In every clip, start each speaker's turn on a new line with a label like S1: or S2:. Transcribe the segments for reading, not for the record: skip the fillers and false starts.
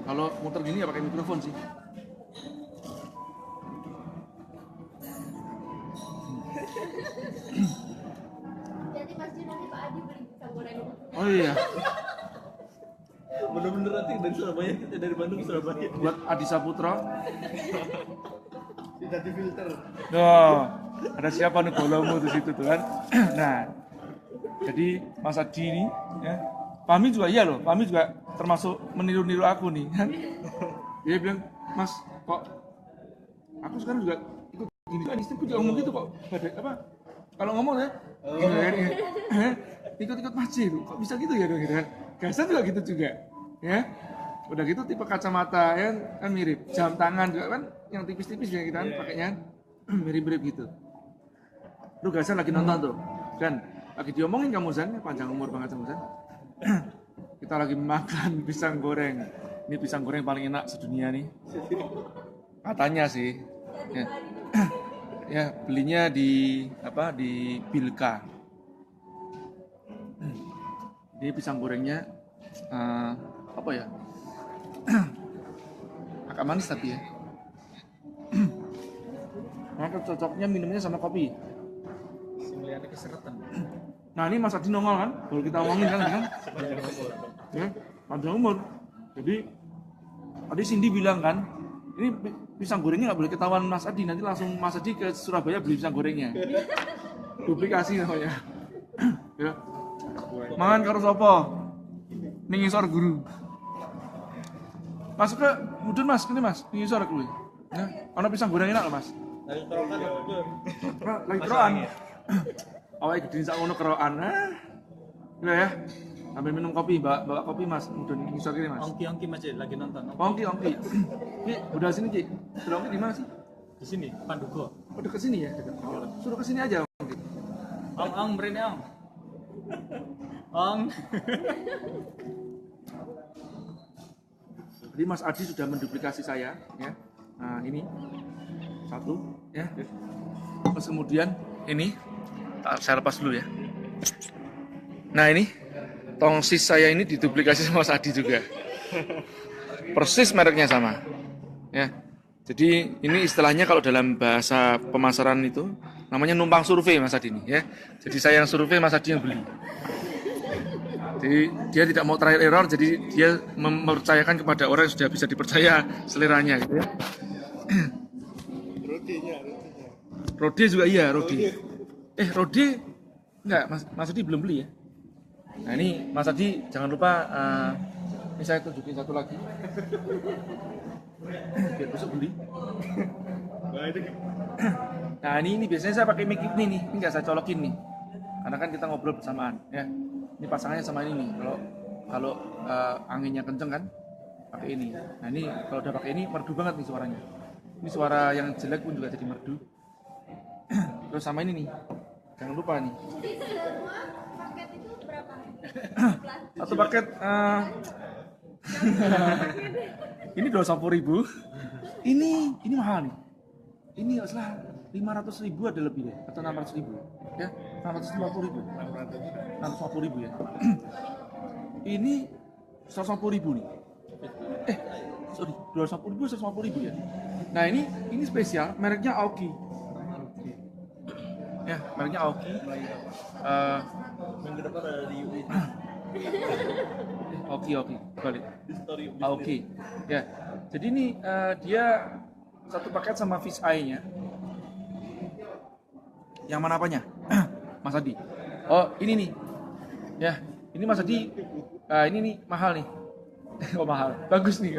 S1: Kalau muter gini ya pakai mikrofon sih.
S2: Jadi pasti nanti Pak Adi beli pisang goreng.
S1: Oh iya,
S3: Bener-bener nanti dari Surabaya, dari Bandung ke Surabaya.
S1: buat Adi Saputra.
S3: Tidak difilter.
S1: Oh, ada siapa nih bolomu di situ tuh kan? Nah, jadi Mas Adi ini, ya, Pami juga iya loh. Pami juga termasuk meniru-niru aku nih kan? Dia bilang, Mas, kok aku sekarang juga ikut gini kan? Istriku juga ngomong gitu kok. Apa? Kalau ngomong ya, ikut-ikut Mas J, kok bisa gitu ya dong gitu kan? Gasan juga gitu juga, ya. Udah gitu tipe kacamata ya kan mirip, jam tangan juga kan yang tipis-tipis ya kita kan pakainya mirip-mirip gitu. Lu Gasan lagi nonton tuh, kan? Lagi diomongin kamu Zan, panjang umur banget kamu Zan. Kita lagi makan pisang goreng. Ini pisang goreng paling enak sedunia nih. Katanya sih. Ya, ya belinya di apa di Bilka. Ini pisang gorengnya apa ya? Agak manis tapi ya. Maka cocoknya minumnya sama kopi.
S3: Similiannya keseretan.
S1: Nah ini Mas Adi nongol kan, kalau kita omongin kan, ya, panjang umur. Jadi tadi Cindy bilang kan, ini pisang gorengnya nggak boleh ketahuan Mas Adi, nanti langsung Mas Adi ke Surabaya beli pisang gorengnya. Duplikasi namanya. Ya. Mangan karo sapa? Ning isor guru. Masuk ke mudun Mas, ini Mas, ning isor kuwi. Ya, ana pisang goreng enak loh Mas.
S3: Lagi kerokan ya, Bur.
S1: Lagi keroan. Awake gede sak ngono kerokan. Iya ya. Sambil minum kopi, bawa kopi Mas. Mudun ngisor kene Mas.
S3: Ongki Mas J, lagi nonton.
S1: Ongki. Ki, udah sini Ki. Sudah Ongki di mana sih?
S3: Di sini, Pandugo.
S1: Oh, dekat sini ya, dekat. Suruh ke sini aja Ongki.
S3: Ong, mrene Ong. Ong.
S1: Jadi Mas Adi sudah menduplikasi saya, ya. Nah, ini satu, ya. Terus kemudian ini saya lepas dulu ya. Nah ini tongsis saya ini diduplikasi sama Mas Adi juga. Persis mereknya sama. Ya. Jadi ini istilahnya kalau dalam bahasa pemasaran itu namanya numpang survei Mas Adi ini ya. Jadi saya yang survei, Mas Adi yang beli. Jadi dia tidak mau trial error, jadi dia mempercayakan kepada orang yang sudah bisa dipercaya seleranya gitu ya. Rode juga iya, Rode. Rode enggak, Mas Adi belum beli ya. Nah ini Mas Adi jangan lupa ini saya tunjukin satu lagi. Biar besok beli. Nah ini biasanya saya pakai mic ini nih, ini nggak saya colokin nih. Karena kan kita ngobrol bersamaan ya. Ini pasangannya sama ini nih. Kalau anginnya kenceng kan pakai ini. Nah ini kalau udah pakai ini merdu banget nih suaranya. Ini suara yang jelek pun juga jadi merdu. Terus sama ini nih. Jangan lupa nih.
S2: Semua paket itu berapa?
S1: Satu paket ini 250.000. Ini mahal nih. Ini nggak salah 500.000 ada lebih deh, atau 600.000 ya, 650.000 ya. Ini 150.000 nih. Sorry, 250.000 150.000 ya. Nah ini spesial, mereknya Aoki. Ya, mereknya Aoki.
S3: Minggu depan ada di UI.
S1: Oke, balik.
S3: Di story
S1: Oke, ya. Jadi ini dia satu paket sama fish eye-nya. Yang mana apanya? Mas Adi. Oh, ini nih. Ya, ini Mas Adi. Ini nih mahal nih. Oh mahal, bagus nih.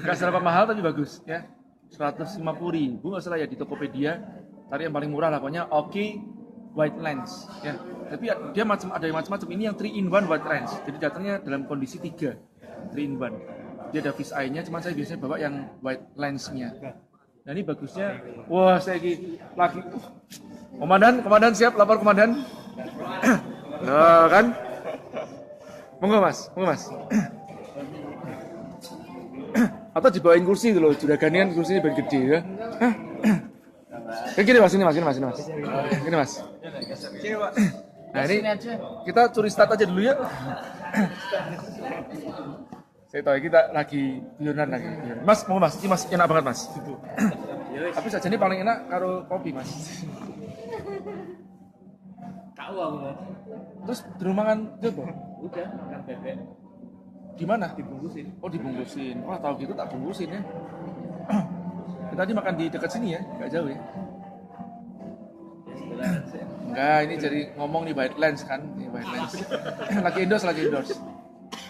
S1: Gak seberapa mahal tapi bagus ya. 150.000 nggak salah ya di Tokopedia. Cari yang paling murah lah, pokoknya Oke white lens ya. Tapi dia ada yang macam-macam. Ini yang 3 in 1 white lens. Jadi datangnya dalam kondisi 3 in 1. Dia ada fish eye-nya, cuman saya biasanya bawa yang white lens-nya. Nah ini bagusnya. Wah, saya lagi Komandan siap, lapor komandan. Nah, kan? Monggo Mas. Atau dibawain kursi dulu, juraganian kursinya biar gede ya. Gini Mas, ini Mas. Gini Mas. Nah ini kita curi stat aja dulu ya. Saya tahu kita lagi guyonan lagi. Mas, mau Mas, ini Mas enak banget Mas. Tapi sajane paling enak karo kopi Mas.
S3: Kau aku mau.
S1: Terus durung mangan jopo?
S3: Udah makan bebek
S1: Gimana?
S3: dibungkusin.
S1: Oh dibungkusin. Wah tahu gitu tak bungkusin ya. Kita tadi makan di dekat sini ya, nggak jauh ya.
S3: Ya setelah saya.
S1: Enggak, ini jadi ngomong nih White Lens kan, ini White Lens. lagi endorse.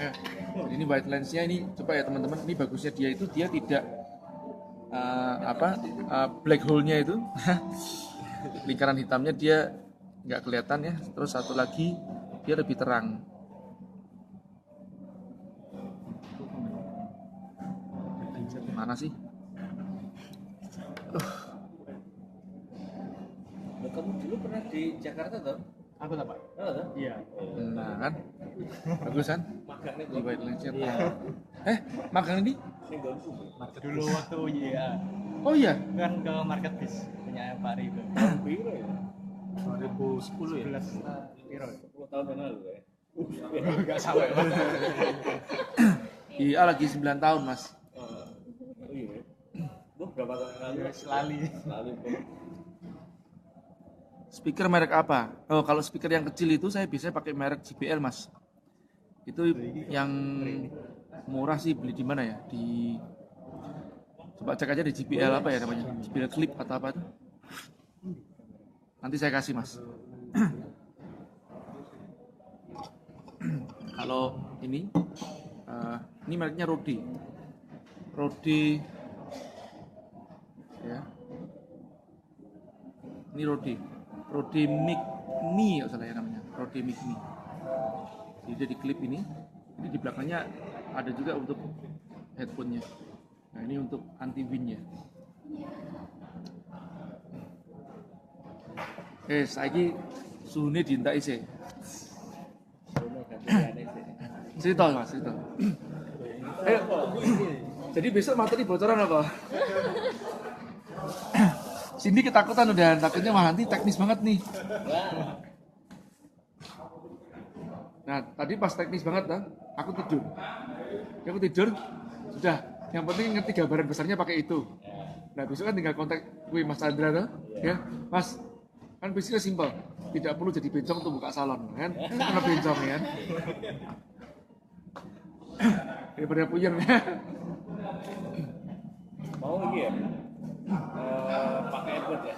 S1: Ya. Jadi ini White Lens-nya ini coba ya teman-teman, ini bagusnya dia itu dia tidak black hole-nya itu lingkaran hitamnya dia nggak kelihatan ya. Terus satu lagi dia lebih terang. Mana sih?
S4: Loh, kamu dulu pernah di Jakarta toh?
S3: Aku tak Pak.
S4: Oh, toh?
S3: Iya.
S1: Nah kan, bagus kan?
S4: Magang nih
S1: Di White Lens-nya.
S3: Iya.
S1: Magang ini?
S4: ning nggonku.
S3: Dulu waktu iya
S1: Oh iya,
S3: kan ke market bis punya Pak Rido.
S4: Tahun piro ya?
S3: 2010 ya. 11 piro.
S4: 10 tahun yang lalu ya.
S3: Enggak sampai Pak.
S1: iya lagi 9 tahun mas.
S4: Oh iya. Duh, berapa tahun yang lalu?
S3: Ya, selali.
S4: Lalu
S1: Speaker merek apa? Oh kalau speaker yang kecil itu saya biasanya pakai merek JBL mas. Itu yang murah sih beli di mana ya? Di coba cek aja di JBL apa ya namanya? JBL Clip atau apa itu? Nanti saya kasih mas. Kalau ini mereknya Rode. Rode ya. Ini Rode Mic Me ya salah ya namanya. Rode Mic Me. Jadi dia di klip ini di belakangnya ada juga untuk headphone-nya. Nah ini untuk anti wind ya. Saiki suhune dientak isih.
S4: sono gantiane sih.
S1: Cerita mas, cerita. Ayo. Jadi besok materi bocoran apa? Cindy ketakutan udah, takutnya mah nanti teknis banget nih.
S4: Wah,
S1: Nah tadi pas teknis banget kan, aku tidur. Ya, aku tidur, sudah. Yang penting ngerti gambaran besarnya pakai itu. Nah besok kan tinggal kontak gue Mas Chandra tuh, ya Mas. Kan basicnya simpel, tidak perlu jadi bencong untuk buka salon, kan? Karena bencong ya. Daripada puyeng ya.
S4: mau lagi ya? Pakai Edward ya?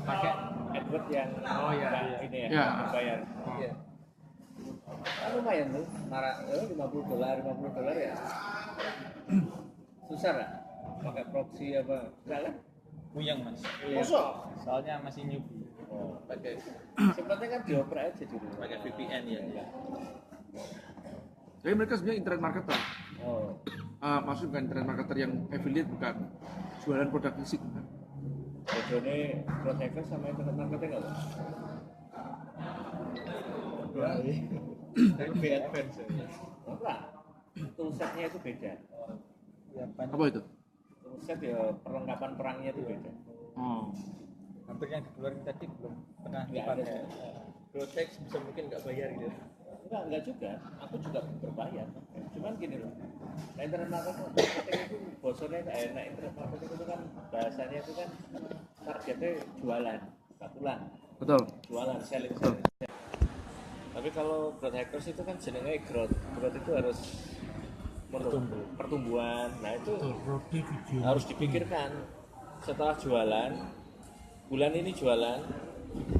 S3: Pakai
S4: Edward yang
S3: Oh, iya,
S4: nggak
S3: iya.
S4: ini ya,
S1: Iya.
S4: bayar. Iya. Kan lumayan tuh, $50 ya. Susah nggak? Pakai proxy apa? Enggak kan?
S3: puyeng Mas.
S4: Masa?
S3: Soalnya masih newbie.
S4: Oh, pakai. Sebenarnya kan dioper aja di rumah.
S3: Pakai VPN ya.
S1: Jadi mereka sebenarnya internet marketer.
S4: Oh,
S1: Maksud bukan internet marketer yang affiliate, bukan jualan produk fisik. Bukan.
S4: bodohnya Growth Hacker sama internet marketing nggak?
S3: Lebih advance.
S4: Enggak. Toolsetnya itu beda.
S3: Ya,
S1: Apa itu?
S4: Toolset ya perlengkapan perangnya itu beda.
S1: Oh,
S3: hampir yang dikeluarin tadi belum pernah
S4: Nggak ada.
S3: dipakai. Growtex bisa mungkin nggak bayar gitu.
S4: Enggak juga. Aku juga berbayar. Cuman gini loh. Nah, internet marketing itu bosornya nah internet marketing itu kan bahasanya itu kan targetnya jualan, batulan,
S1: betul.
S4: jualan, selling. Tapi kalau growth hackers itu kan jenenge growth itu harus pertumbuhan. Nah itu harus dipikirkan setelah jualan, bulan ini jualan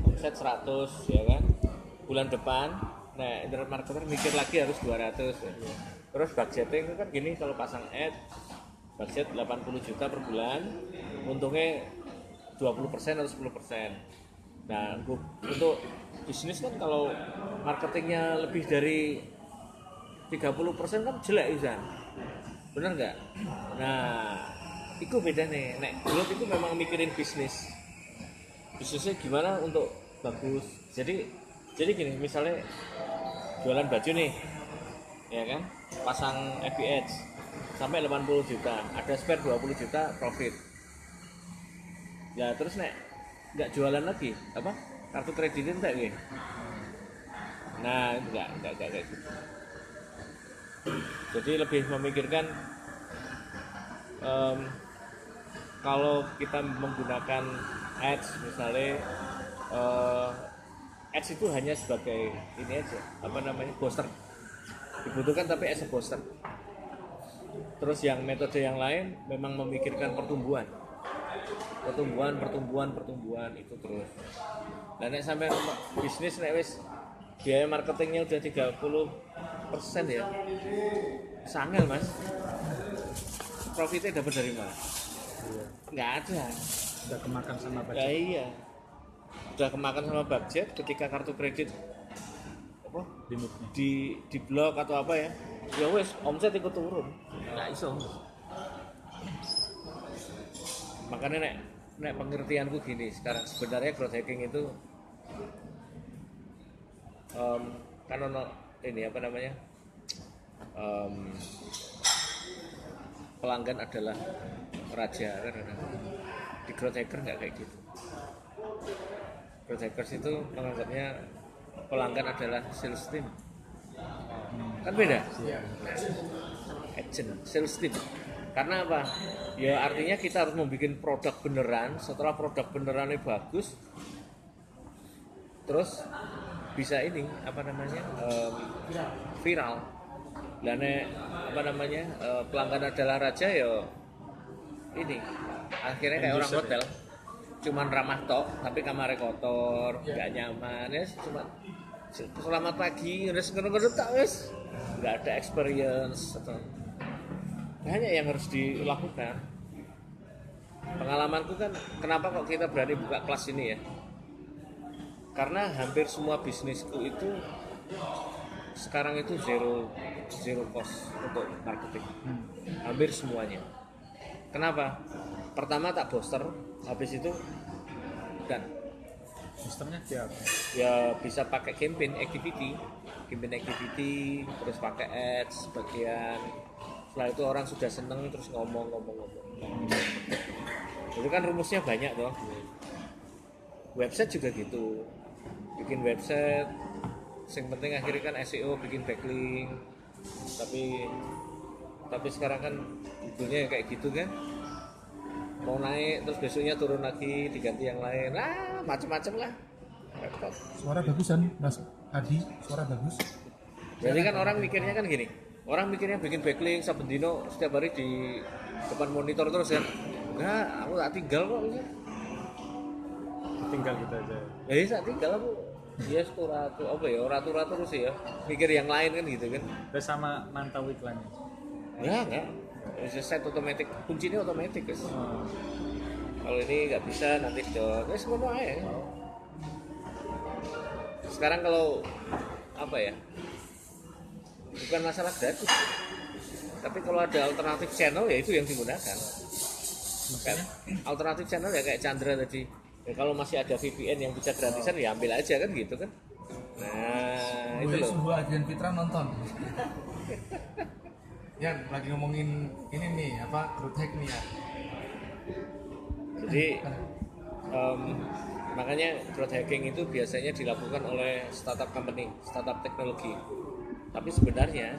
S4: omset 100 ya kan, bulan depan nah internet marketer mikir lagi harus 200 ya. Terus budgeting itu kan gini, kalau pasang ad budget 80 juta per bulan, untungnya 20% atau 10%. Nah untuk bisnis kan kalau marketingnya lebih dari 30% kan jelek Izan, bener nggak? Nah itu beda nih, nek growth itu memang mikirin bisnisnya gimana untuk bagus. Jadi gini, misalnya jualan baju nih ya kan, pasang FBH sampai 80 juta, ada spare 20 juta profit ya. Terus nek nggak jualan lagi apa, kartu kreditin enggak gitu. Nah enggak kayak gitu. Jadi lebih memikirkan kalau kita menggunakan ads misalnya, ads itu hanya sebagai ini aja, apa namanya, booster, dibutuhkan tapi as a booster. Terus yang metode yang lain memang memikirkan pertumbuhan itu terus. Dan nek sampai bisnis nek wis biaya marketingnya udah 30% ya, sangel mas, profitnya dapat dari mana? Nggak ada.
S3: Udah kemakan sama
S4: Ya
S3: budget.
S4: iya, udah kemakan sama budget. Ketika kartu kredit apa
S3: Limitnya.
S4: di blok atau apa ya, ya wes omset ikut turun, nggak iso. Makanya nek pengertianku gini sekarang, sebenarnya growth hacking itu kan ono ini apa namanya, pelanggan adalah raja kan, di growth hacker nggak kayak gitu. Growth hackers itu menganggapnya pelanggan adalah sales team, kan beda. Agent, sales team. Karena apa? Ya artinya kita harus membuat produk beneran. Setelah produk benerannya bagus, terus bisa ini apa namanya, viral. Dan apa namanya, pelanggan adalah raja ya. Ini akhirnya kayak orang hotel, cuman ramah tok, tapi kamarnya kotor, nggak nyaman, ya cuma selamat pagi, udah seger-seger tak wes, nggak ada experience atau banyak yang harus dilakukan. Pengalamanku kan, kenapa kok kita berani buka kelas ini ya? Karena hampir semua bisnisku itu sekarang itu zero cost untuk marketing, hampir semuanya. Kenapa? Pertama tak booster, habis itu dan
S3: Sistemnya siapa?
S4: ya bisa pakai campaign activity, terus pakai ads sebagian. Setelah itu orang sudah seneng terus ngomong. Itu kan rumusnya banyak toh. Website juga gitu, bikin website, yang penting akhirnya kan SEO, bikin backlink. Tapi sekarang kan Google-nya kayak gitu kan, mau naik terus besoknya turun lagi, diganti yang lain, macam-macam lah. Repot.
S5: Suara bagusan, Mas Adi, suara bagus.
S4: Jadi kan orang mikirnya kan gini, orang mikirnya bikin backlink saben dino setiap hari di depan monitor terus kan. Enggak, aku tak tinggal kok ini.
S3: Tinggal kita aja.
S4: Ya tak tinggal aku. Yes, ratu terus ya. Mikir yang lain kan gitu kan.
S3: Terus sama mantau iklannya.
S4: Enggak. Bisa set otomatis, kuncinya otomatis guys. Kalau ini nggak bisa nanti down. Wes ngono aja. Sekarang kalau apa ya? Bukan masalah gratis. Tapi kalau ada alternatif channel ya itu yang digunakan. Kayak alternatif channel ya kayak Chandra tadi. Ya, kalau masih ada VPN yang bisa gratisan ya ambil aja kan gitu kan. Nah, itu loh.
S5: Sebuah Adrian Fitra nonton. Ya, lagi ngomongin ini nih, apa, growth hack nih ya.
S4: Jadi makanya growth hacking itu biasanya dilakukan oleh startup company, startup teknologi. Tapi sebenarnya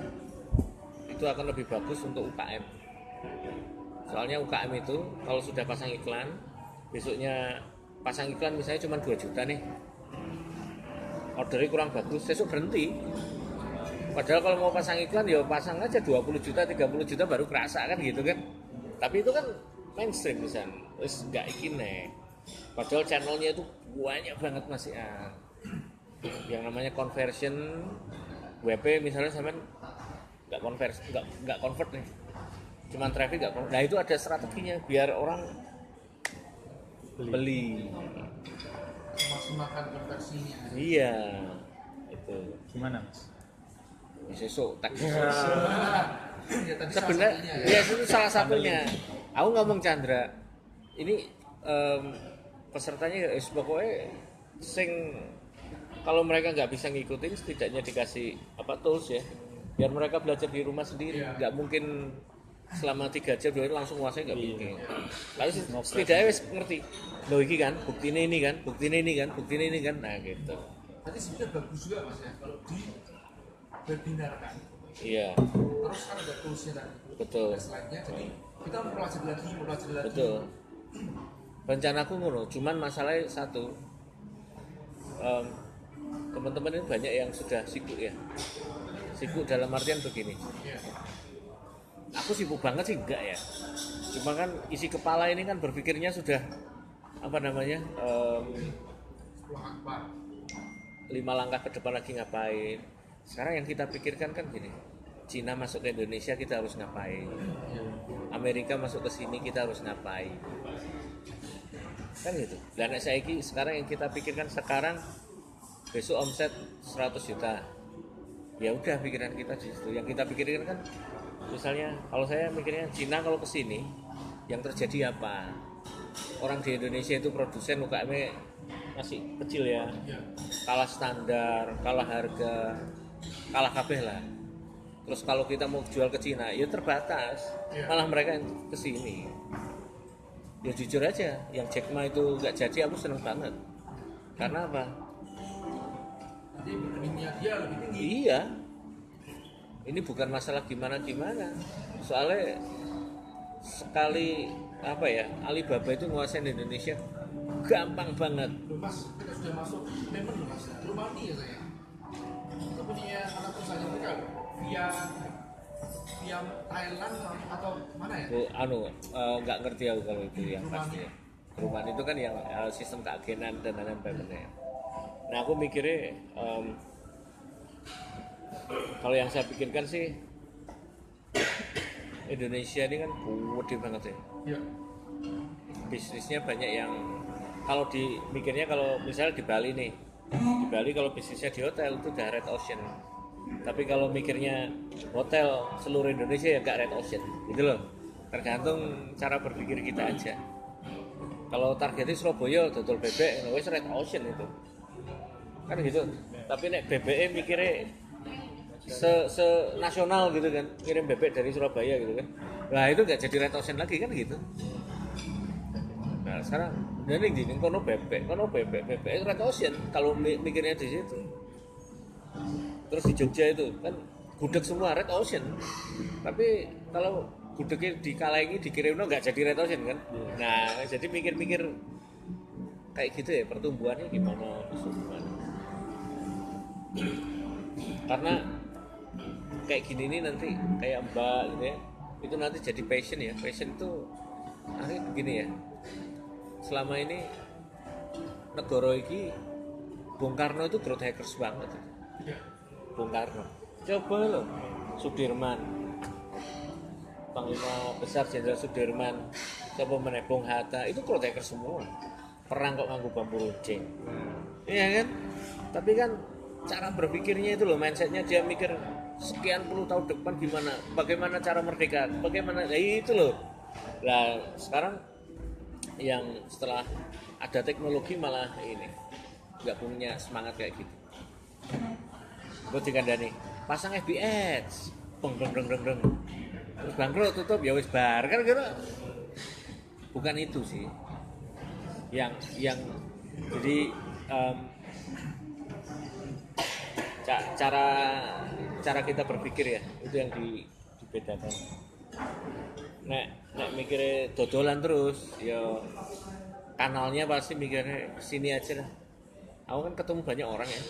S4: itu akan lebih bagus untuk UKM. Soalnya UKM itu kalau sudah pasang iklan, besoknya pasang iklan misalnya cuma 2 juta nih, ordernya kurang bagus, besok berhenti. Padahal kalau mau pasang iklan ya pasang aja 20 juta, 30 juta baru kerasa kan gitu kan. Tapi itu kan mainstream misalnya, terus nggak ikine. Padahal channelnya itu banyak banget masih yang namanya conversion WP misalnya sampai nggak convert nih, cuman traffic nggak convert. Nah itu ada strateginya biar orang beli.
S5: Maksimalkan konversinya.
S4: Iya, itu.
S3: Gimana Mas?
S4: Besok tak.
S5: Ya, tadi
S4: Sebenarnya ya itu salah satunya. Aku ngomong Chandra, ini pesertanya pokoknya sing kalau mereka nggak bisa ngikutin setidaknya dikasih apa tools ya, biar mereka belajar di rumah sendiri. Nggak mungkin selama 3 jam 2 hari langsung nguasai, nggak mungkin. Lalu setidaknya wis ngerti. Loh iki kan, bukti ini kan, nah gitu.
S5: Tadi sebenarnya bagus juga Mas ya, kalau di webinar kan.
S4: Iya,
S5: terus kan ada toolsnya tadi,
S4: betul.
S5: ada slide-nya, jadi kita mempelajari lagi.
S4: Betul. Rencanaku ngono, cuman masalahnya satu, teman-teman ini banyak yang sudah sibuk ya. Sibuk dalam artian begini.
S5: Iya.
S4: Aku sibuk banget sih enggak ya. Cuma kan isi kepala ini kan berpikirnya sudah apa namanya
S5: 10 akbar.
S4: 5 langkah ke depan lagi ngapain. Sekarang yang kita pikirkan kan gini, Cina masuk ke Indonesia kita harus ngapain, Amerika masuk ke sini kita harus ngapain, kan gitu. Dan sekarang yang kita pikirkan sekarang, besok omset 100 juta, ya udah pikiran kita di situ. Yang kita pikirkan kan, misalnya kalau saya mikirnya Cina kalau ke sini, yang terjadi apa? Orang di Indonesia itu produsen UKM masih kecil ya, kalah standar, kalah harga, kalah kabeh lah. Terus kalau kita mau jual ke Cina, ya terbatas, malah mereka yang kesini. Ya jujur aja, yang Jack Ma itu nggak jadi, aku seneng banget. Karena apa?
S5: Jadi berkembangnya dia lebih tinggi.
S4: Iya, ini bukan masalah gimana-gimana. Soalnya sekali apa ya, Alibaba itu nguasain Indonesia gampang banget.
S5: Loh Mas, kita sudah masuk member loh Mas, rumah ini ya saya. Kita punya anak perusahaan mereka via Thailand atau mana ya?
S4: Nggak ngerti aku kalau itu yang pasti. Perumahan itu kan yang sistem keagenan dan lain-lain sebagainya. Nah aku mikirnya kalau yang saya pikirkan sih Indonesia ini kan gede banget ya.
S5: Iya.
S4: Bisnisnya banyak yang kalau mikirnya kalau misalnya di Bali nih, di Bali kalau bisnisnya di hotel itu udah red ocean. Tapi kalau mikirnya hotel seluruh Indonesia ya gak red ocean, gitu loh. Tergantung cara berpikir kita aja. Kalau targetnya Surabaya, dodol bebek, wes red ocean itu, kan gitu. Tapi nek BBM mikirnya se nasional gitu kan, kirim bebek dari Surabaya gitu kan. Nah itu nggak jadi red ocean lagi kan gitu. Nah sekarang jadi gini, kono bebek red ocean kalau mikirnya di situ. Terus di Jogja itu kan gudeg semua red ocean, tapi kalau gudegnya dikalengi dikirimnya nggak jadi red ocean kan. Nah jadi mikir-mikir kayak gitu ya, pertumbuhannya gimana, karena kayak gini nih nanti kayak Mbak gitu ya, itu nanti jadi passion ya. Passion itu akhirnya begini ya, selama ini negara ini Bung Karno itu growth hackers banget. Bung Karno, coba loh, Sudirman, Panglima Besar Jenderal Sudirman, coba meneh Bung Hatta, itu growth hackers semua. Perang kok nganggo bambu runcing, iya kan? Tapi kan cara berpikirnya itu loh, mindsetnya dia mikir sekian puluh tahun depan gimana, bagaimana cara merdeka, bagaimana, itu loh. Nah sekarang yang setelah ada teknologi malah ini nggak punya semangat kayak gitu. Gue dikandani pasang FB Ads, deng, terus bangkrut tutup ya wis bar kan gitu. Bukan itu sih yang jadi cara kita berpikir ya, itu yang dibedakan. Nek mikirnya dodolan terus ya kanalnya pasti mikirnya sini aja lah. Aku kan ketemu banyak orang ya,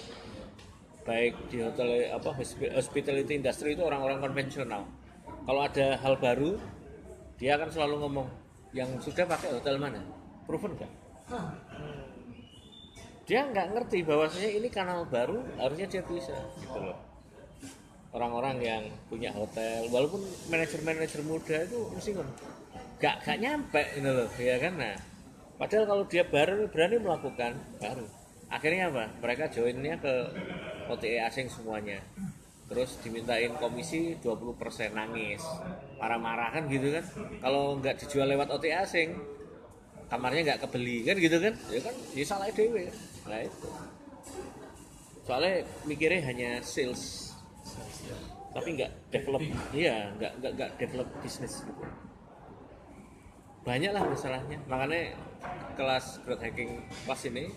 S4: baik di hotel hospitality industry itu orang-orang konvensional. Kalau ada hal baru dia akan selalu ngomong yang sudah pakai hotel mana, proven nggak? Dia nggak ngerti bahwasanya ini kanal baru, harusnya dia bisa gitu loh. Orang-orang yang punya hotel, walaupun manajer muda itu mesti nggak nyampe gitu loh, ya kan? Nah, padahal kalau dia baru berani melakukan baru, akhirnya apa? Mereka joinnya ke OTA asing semuanya, terus dimintain komisi 20%, nangis, marah-marah kan gitu kan? Kalau nggak dijual lewat OTA asing, kamarnya nggak kebeli kan gitu kan? Ya kan, ya salah dewe. Nah itu, soalnya mikirnya hanya sales, tapi nggak develop, iya nggak develop bisnis gitu. Banyak lah masalahnya, makanya kelas growth hacking kelas ini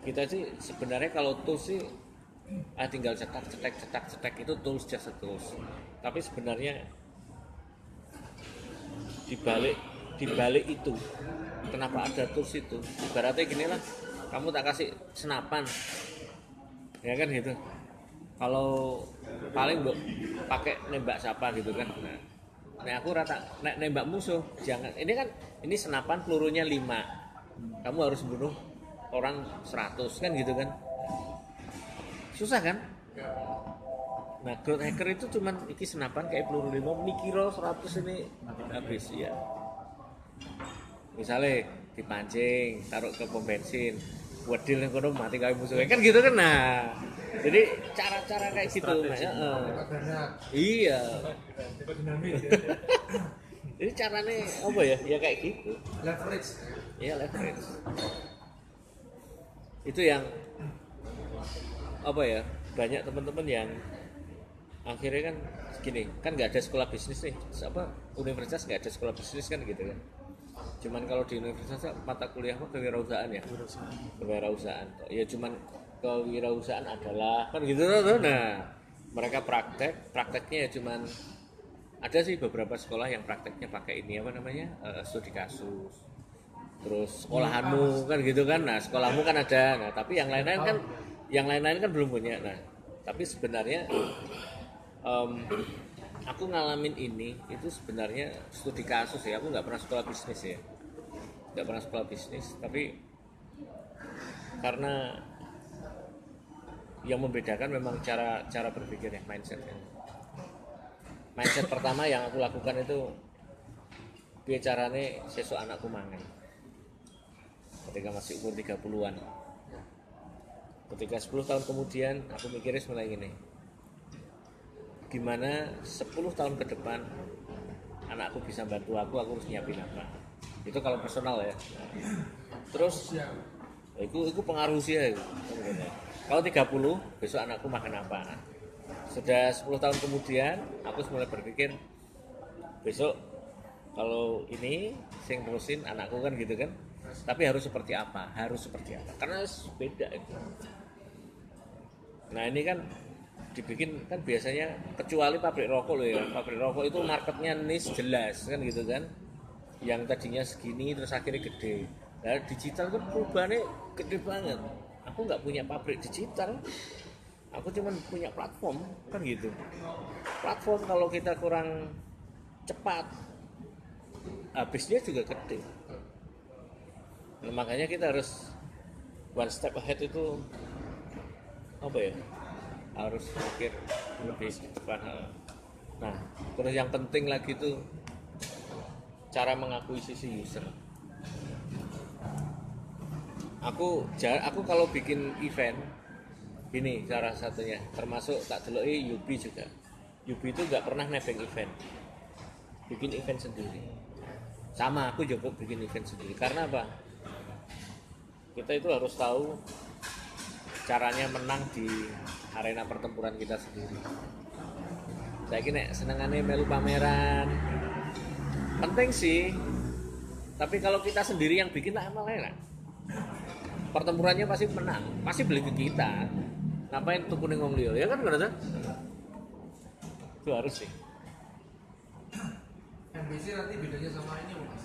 S4: kita sih sebenarnya kalau tuh sih tinggal cetak itu tools, just a tools. Tapi sebenarnya dibalik itu kenapa ada tools itu, ibaratnya gini lah, kamu tak kasih senapan ya kan gitu, kalau paling mbok pakai nembak siapa gitu kan. Nah aku rata nembak musuh, jangan ini senapan pelurunya 5, kamu harus bunuh orang 100 kan gitu kan, susah kan. Nah growth hacker itu cuman iki senapan kayak peluru 5 mikiro 100 ini habis ya. Misalnya dipancing, taruh ke pom bensin, wedil yang kono mati kayak musuhnya kan gitu kan. Nah jadi cara-cara kayak gitu iya. Jadi caranya apa ya kayak gitu,
S5: Leverage.
S4: iya leverage. Itu yang apa ya, banyak teman-teman yang akhirnya kan gini, kan nggak ada sekolah bisnis nih, universitas nggak ada sekolah bisnis kan gitu kan. Cuman kalau di universitas mata kuliah kewirausahaan ya, kewirausahaan ya, cuman kewirausahaan adalah kan gitu tuh. Nah mereka prakteknya ya cuman ada sih beberapa sekolah yang prakteknya pakai ini apa namanya, studi kasus, terus sekolahanmu kan gitu kan. Nah sekolahmu kan ada, nah tapi yang lain-lain kan belum punya. Nah tapi sebenarnya aku ngalamin ini itu sebenarnya studi kasus ya, aku nggak pernah sekolah bisnis ya, nggak pernah sekolah bisnis, tapi karena yang membedakan memang cara berpikirnya, mindset pertama yang aku lakukan itu bicaranya sesuk anakku mangan ketika masih umur 30-an. Ketika 10 tahun kemudian aku mikirnya mulai gini, gimana 10 tahun ke depan anakku bisa bantu aku harus nyiapin apa. Itu kalau personal ya. Terus itu pengaruh sih ya. Kalau 30 besok anakku makan apa. Sudah 10 tahun kemudian aku mulai berpikir besok kalau ini sing terusin anakku kan gitu kan. Tapi harus seperti apa? Karena beda itu. Nah ini kan dibikin kan biasanya, kecuali pabrik rokok loh ya, pabrik rokok itu marketnya niche jelas kan gitu kan, yang tadinya segini terus akhirnya gede. Nah digital kan perubahannya gede banget. Aku nggak punya pabrik digital, aku cuma punya platform kan gitu. Platform kalau kita kurang cepat habisnya juga gede. Nah, makanya kita harus one step ahead itu apa ya, harus mikir lebih cepat. Nah terus yang penting lagi tuh cara mengakuisisi user. Aku kalau bikin event ini salah satunya, termasuk tak deloki Yubi juga. Yubi itu nggak pernah nebeng event, bikin event sendiri. Sama aku juga bikin event sendiri. Karena apa? Kita itu harus tahu caranya menang di arena pertempuran kita sendiri. Saya kira senengannya melu pameran penting sih, tapi kalau kita sendiri yang bikin lah malah enak. Pertempurannya pasti menang, pasti beli ke kita. Ngapain tuh kuning wong liya? Ya kan benar kan? Itu harus sih.
S5: NBC nanti bedanya sama ini Mas.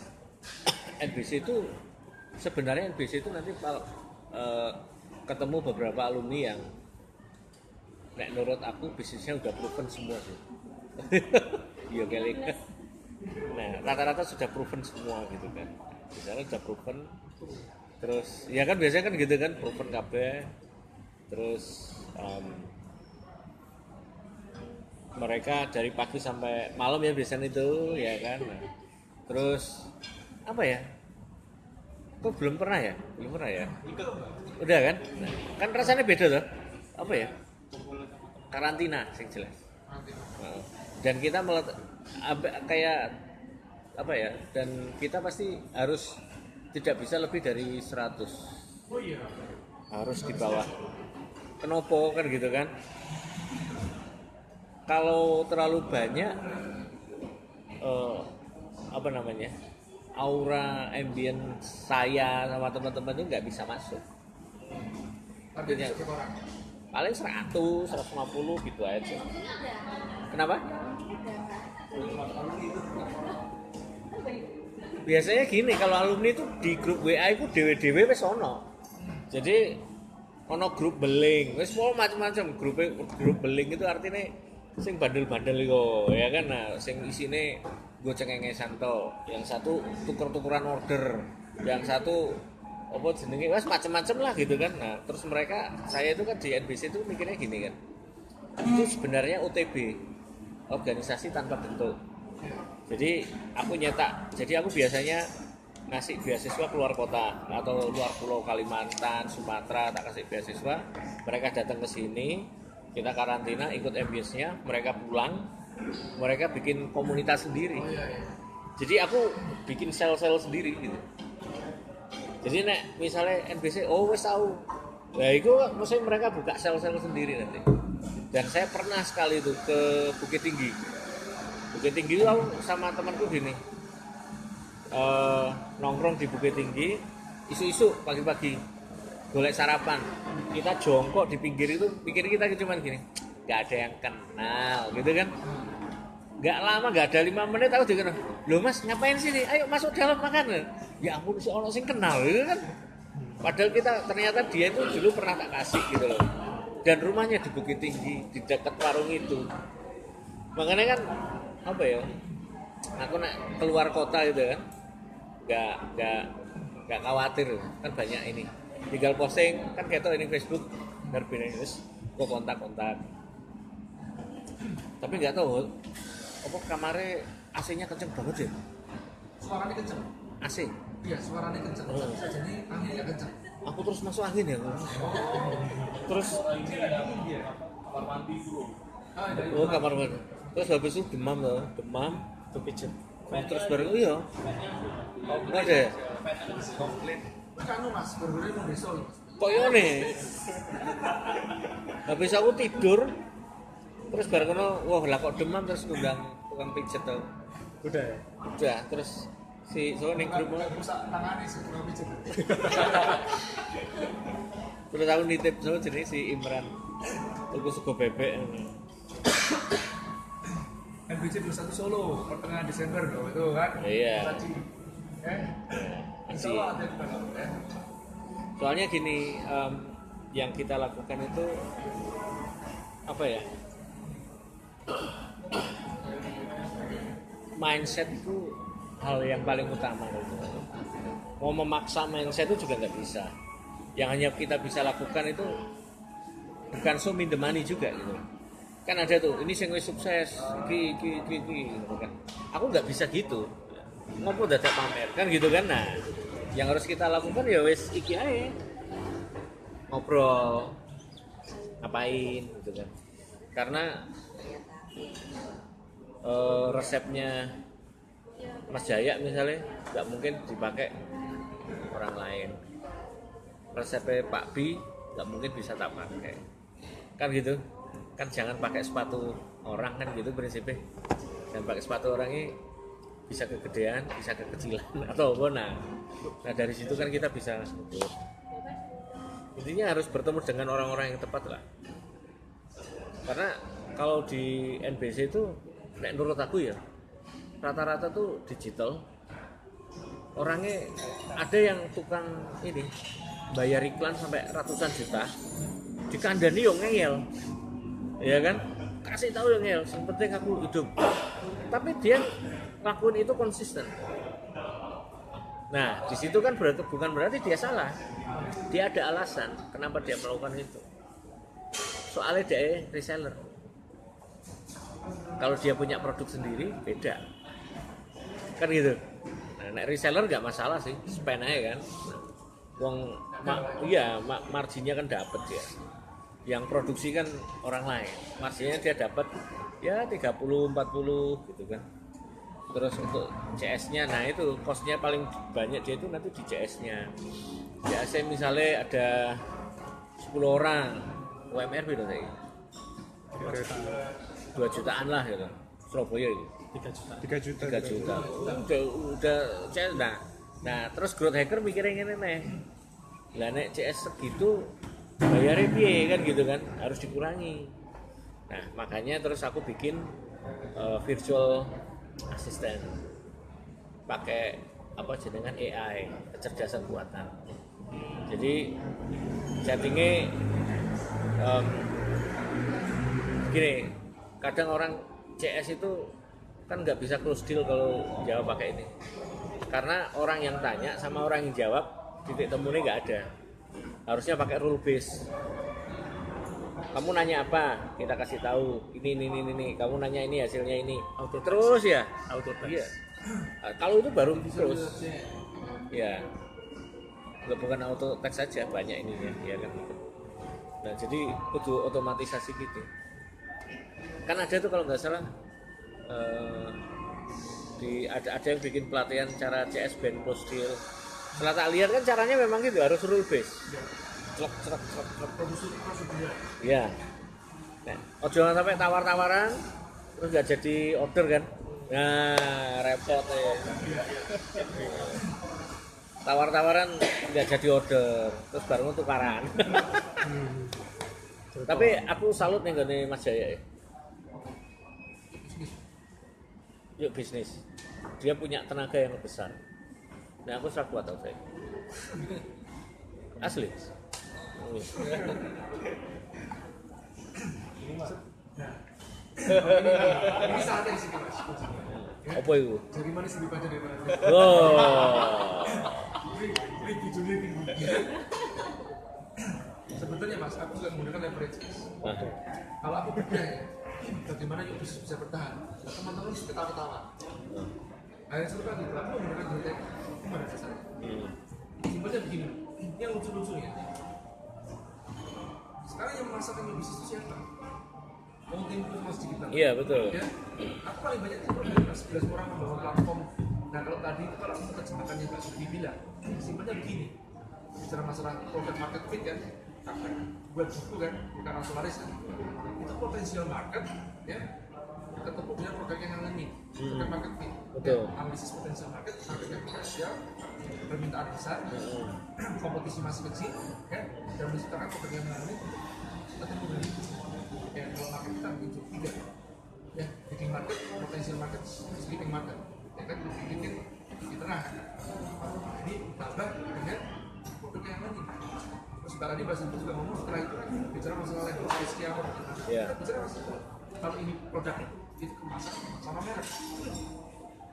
S4: NBC itu sebenarnya NBC itu nanti kalau ketemu beberapa alumni yang menurut aku bisnisnya udah proven semua sih. Iya kali. Nah rata-rata sudah proven semua gitu kan. Misalnya udah proven, terus ya kan biasanya kan gitu kan, proven kabeh. Terus mereka dari pagi sampai malam ya biasanya itu ya kan. Nah, terus apa ya? Kok belum pernah ya? Udah kan? Nah, kan rasanya beda tuh. Apa ya? Karantina sing jelas. Dan kita kayak apa ya? Dan kita pasti harus tidak bisa lebih dari 100.
S5: Oh iya.
S4: Harus di bawah. Kenapa kan gitu kan? Kalau terlalu banyak apa namanya? Aura ambient saya sama teman-teman itu nggak bisa masuk.
S5: Artinya orang.
S4: paling 100, 150 gitu aja. Kenapa? Biasanya gini, kalau alumni itu di grup WA itu dewe-dewe wis ono. Jadi ono grup beling, wis mau macam-macam grup beling itu artinya sing bandel-bandel iku ya kan. Nah, sing isine gue cengengesan to, yang satu tuker-tukeran order, yang satu apa jenenge wis macam-macam lah gitu kan. Nah, terus mereka saya itu kan di NBC itu mikirnya gini kan. Itu sebenarnya OTB, organisasi tanpa bentuk. Jadi aku nyetak, jadi aku biasanya ngasih beasiswa keluar kota atau luar pulau Kalimantan, Sumatera, tak kasih beasiswa, mereka datang ke sini, kita karantina, ikut MBS-nya, mereka pulang, mereka bikin komunitas sendiri. Jadi aku bikin sel-sel sendiri gitu. Jadi nek misalnya NBC, oh wes tahu, ya itu maksudnya mereka buka sel-sel sendiri nanti. Dan saya pernah sekali itu ke Bukit Tinggi. Bukit Tinggi itu aku sama temanku gini, nongkrong di Bukit Tinggi, isu-isu pagi-pagi, golek sarapan, kita jongkok di pinggir itu, pikir kita cuma gini, nggak ada yang kenal, gitu kan? Nggak lama, nggak ada 5 menit, aku juga, loh mas ngapain sini? Ayo masuk dalam makan. Ya ampun, si orang sing kenal, gitu kan? Padahal kita ternyata dia itu dulu pernah tak kasih gitu loh. Dan rumahnya di Bukit Tinggi, di dekat warung itu. Makanya kan apa ya, aku nak keluar kota gitu kan nggak khawatir kan, banyak ini tinggal posting kan kayak ini Facebook ngerbin terus kok kontak tapi nggak tahu apa kamarnya AC-nya kenceng banget ya,
S5: Suaranya kenceng.
S4: AC
S5: Iya, suaranya kenceng. Tapi jadi anginnya kenceng.
S4: aku terus masuk angin ya terus oh kamar mandi terus habis itu demam
S3: Tuh pijet.
S4: terus baru iya enggak deh
S5: Kan mas, berbeda mau besok.
S4: koyo nih habis aku tidur terus baru kono wah lah kok demam terus ngundang tukang pijet tuh
S3: Udah ya?
S4: udah terus si soalnya ning grup
S5: Rusak tangannya sih tukang pijet.
S4: terus aku nitip sama jenis si Imran tuku sego bebek
S5: NBC 21 Solo pertengahan Desember loh itu kan.
S4: Iya.
S5: Saji. Insya Allah ada di dalam ya.
S4: soalnya gini yang kita lakukan itu apa ya, mindset itu hal yang paling utama gitu. Mau memaksa mindset itu juga nggak bisa. Yang hanya kita bisa lakukan itu bukan show me the money juga gitu. Kan ada tuh, ini sing wis sukses, gitu kan. Aku nggak bisa gitu. Ngopo dadak pamer kan gitu kan. Nah, yang harus kita lakukan ya wis iki ae. Ngobrol ngapain gitu kan. Karena resepnya Mas Jaya misalnya nggak mungkin dipakai orang lain, resepnya Pak B nggak mungkin bisa tak pakai kan gitu kan. Jangan pakai sepatu orang kan gitu prinsipnya, dan pakai sepatu orang ini bisa kegedean bisa kekecilan atau apa. Nah dari situ kan kita bisa intinya harus bertemu dengan orang-orang yang tepat lah. Karena kalau di NBC itu nek menurut aku ya rata-rata tuh digital, orangnya ada yang tukang ini bayar iklan sampai ratusan juta dikandani yo ngeyel ya kan, kasih tahu yang ngeyel yang penting aku hidup, tapi dia lakuin itu konsisten. Nah di situ kan berarti bukan berarti dia salah, dia ada alasan kenapa dia melakukan itu, soalnya dia reseller. Kalau dia punya produk sendiri beda kan gitu. Nah, reseller nggak masalah sih, spend aja kan. Wong marginnya kan dapat ya. Yang produksi kan orang lain, marginnya dia dapat ya 30-40 gitu kan. Terus untuk CS-nya, nah itu cost-nya paling banyak dia itu nanti di CS-nya. CS misalnya ada 10 orang, UMR beda tadi 2 jutaan lah gitu. Surabaya itu 3 juta. Udah CS. Nah terus growth hacker mikirnya ngene nih. Lah nek CS segitu bayarnya piye kan gitu kan, harus dikurangi. Nah makanya terus aku bikin virtual assistant pakai apa jenengan AI, kecerdasan buatan. Jadi settingnya gini, kadang orang CS itu kan nggak bisa close deal kalau jawab pakai ini, karena orang yang tanya sama orang yang jawab titik temunya nggak ada. Harusnya pakai rule base. Kamu nanya apa, kita kasih tahu ini. Kamu nanya ini, hasilnya ini.
S3: Auto
S4: Terus ya
S3: auto text.
S4: iya. Kalau itu baru terus ya, nggak bukan auto text saja, banyak ininya ya kan. Nah jadi kudu otomatisasi gitu kan. Ada tuh kalau nggak salah ada yang bikin pelatihan cara CS band close deal. Setelah tak lihat kan caranya memang gitu, harus rule base. Celok. Iya. Nah, ojo sampai tawar-tawaran terus nggak jadi order kan. Nah, repot ya. Tawar-tawaran nggak jadi order, terus baru tukaran. Tapi aku salut nih gini Mas Jaya ya. Yuk bisnis. Dia punya tenaga yang besar. Nah aku serah kuat tau saya. Asli.
S5: Ini saatnya di sini Mas.
S4: Apa itu?
S5: Jadi manis lebih panjang daripada
S4: Oh.
S5: ini judulnya tinggi. Sebetulnya Mas, aku sudah menggunakan leverage. Kalau aku bedah ya, bagaimana yuk bisa bertahan? Teman-teman suka ketawa-ketawa. Akhirnya seru kan gitu, aku menggunakan jurutek gimana dasarnya? Simpelnya begini, ini yang lucu-lucunya. Sekarang yang merasakan yang bisnis itu siapa? Mau tim itu masih sedikit banget.
S4: Iya betul.
S5: Ya, aku paling banyak itu 11 orang membangun platform. Nah kalau tadi itu kalau aku kecemakannya Mbak Sufi bilang, simpelnya begini. Bicara masalah product market fit kan, buat buku kan, karena Solaris kan, itu potensial market, ya, ketemu dengan produk yang ngalamin, product market fit.
S4: Betul.
S5: Ya, analisis potensial market, market yang potensial, permintaan besar, kompetisi masih kecil, ya, dan menciptakan produk yang ngalamin, ketemu dengan itu. Ya, kalau market kita bikin tiga, ya, bidding market, potensial market, sleeping market, ya kan, bikin di tengah. Ini tambah dengan produk yang lain. Terus tadi Mbak Sinta juga ngomong setelah itu kan bicara masalah level sekian apa. Kita bicara masalah kalau ini produknya itu kemasan sama merek.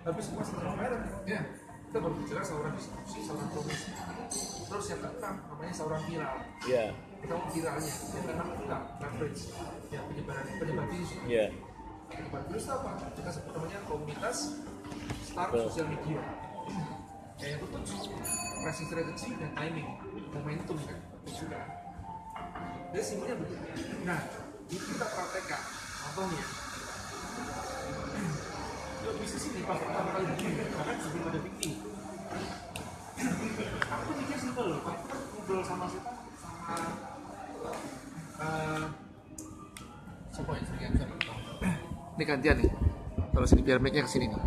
S5: Tapi semua sama merek, ya. Kita baru bicara saluran distribusi, saluran promosi. Terus yang keenam namanya saluran viral.
S4: Iya.
S5: Kita mau viralnya. Yang keenam kita leverage, ya penyebar virus.
S4: Iya.
S5: Penyebar virus itu apa? Kita sebut namanya komunitas start sosial media. Yang itu pricing strategy dan timing, momentum kan, sudah. Jadi simpelnya begitu. Nah, itu kita praktekkan. Contohnya, yuk bisnis ini pas pertama kali bikin, bahkan sebelum ada bikin. Aku pikir simpel loh, aku kan ngobrol sama siapa? Siapa yang sering siapa?
S1: Ini gantian nih. Kalau sini biar mic-nya ke sini nih.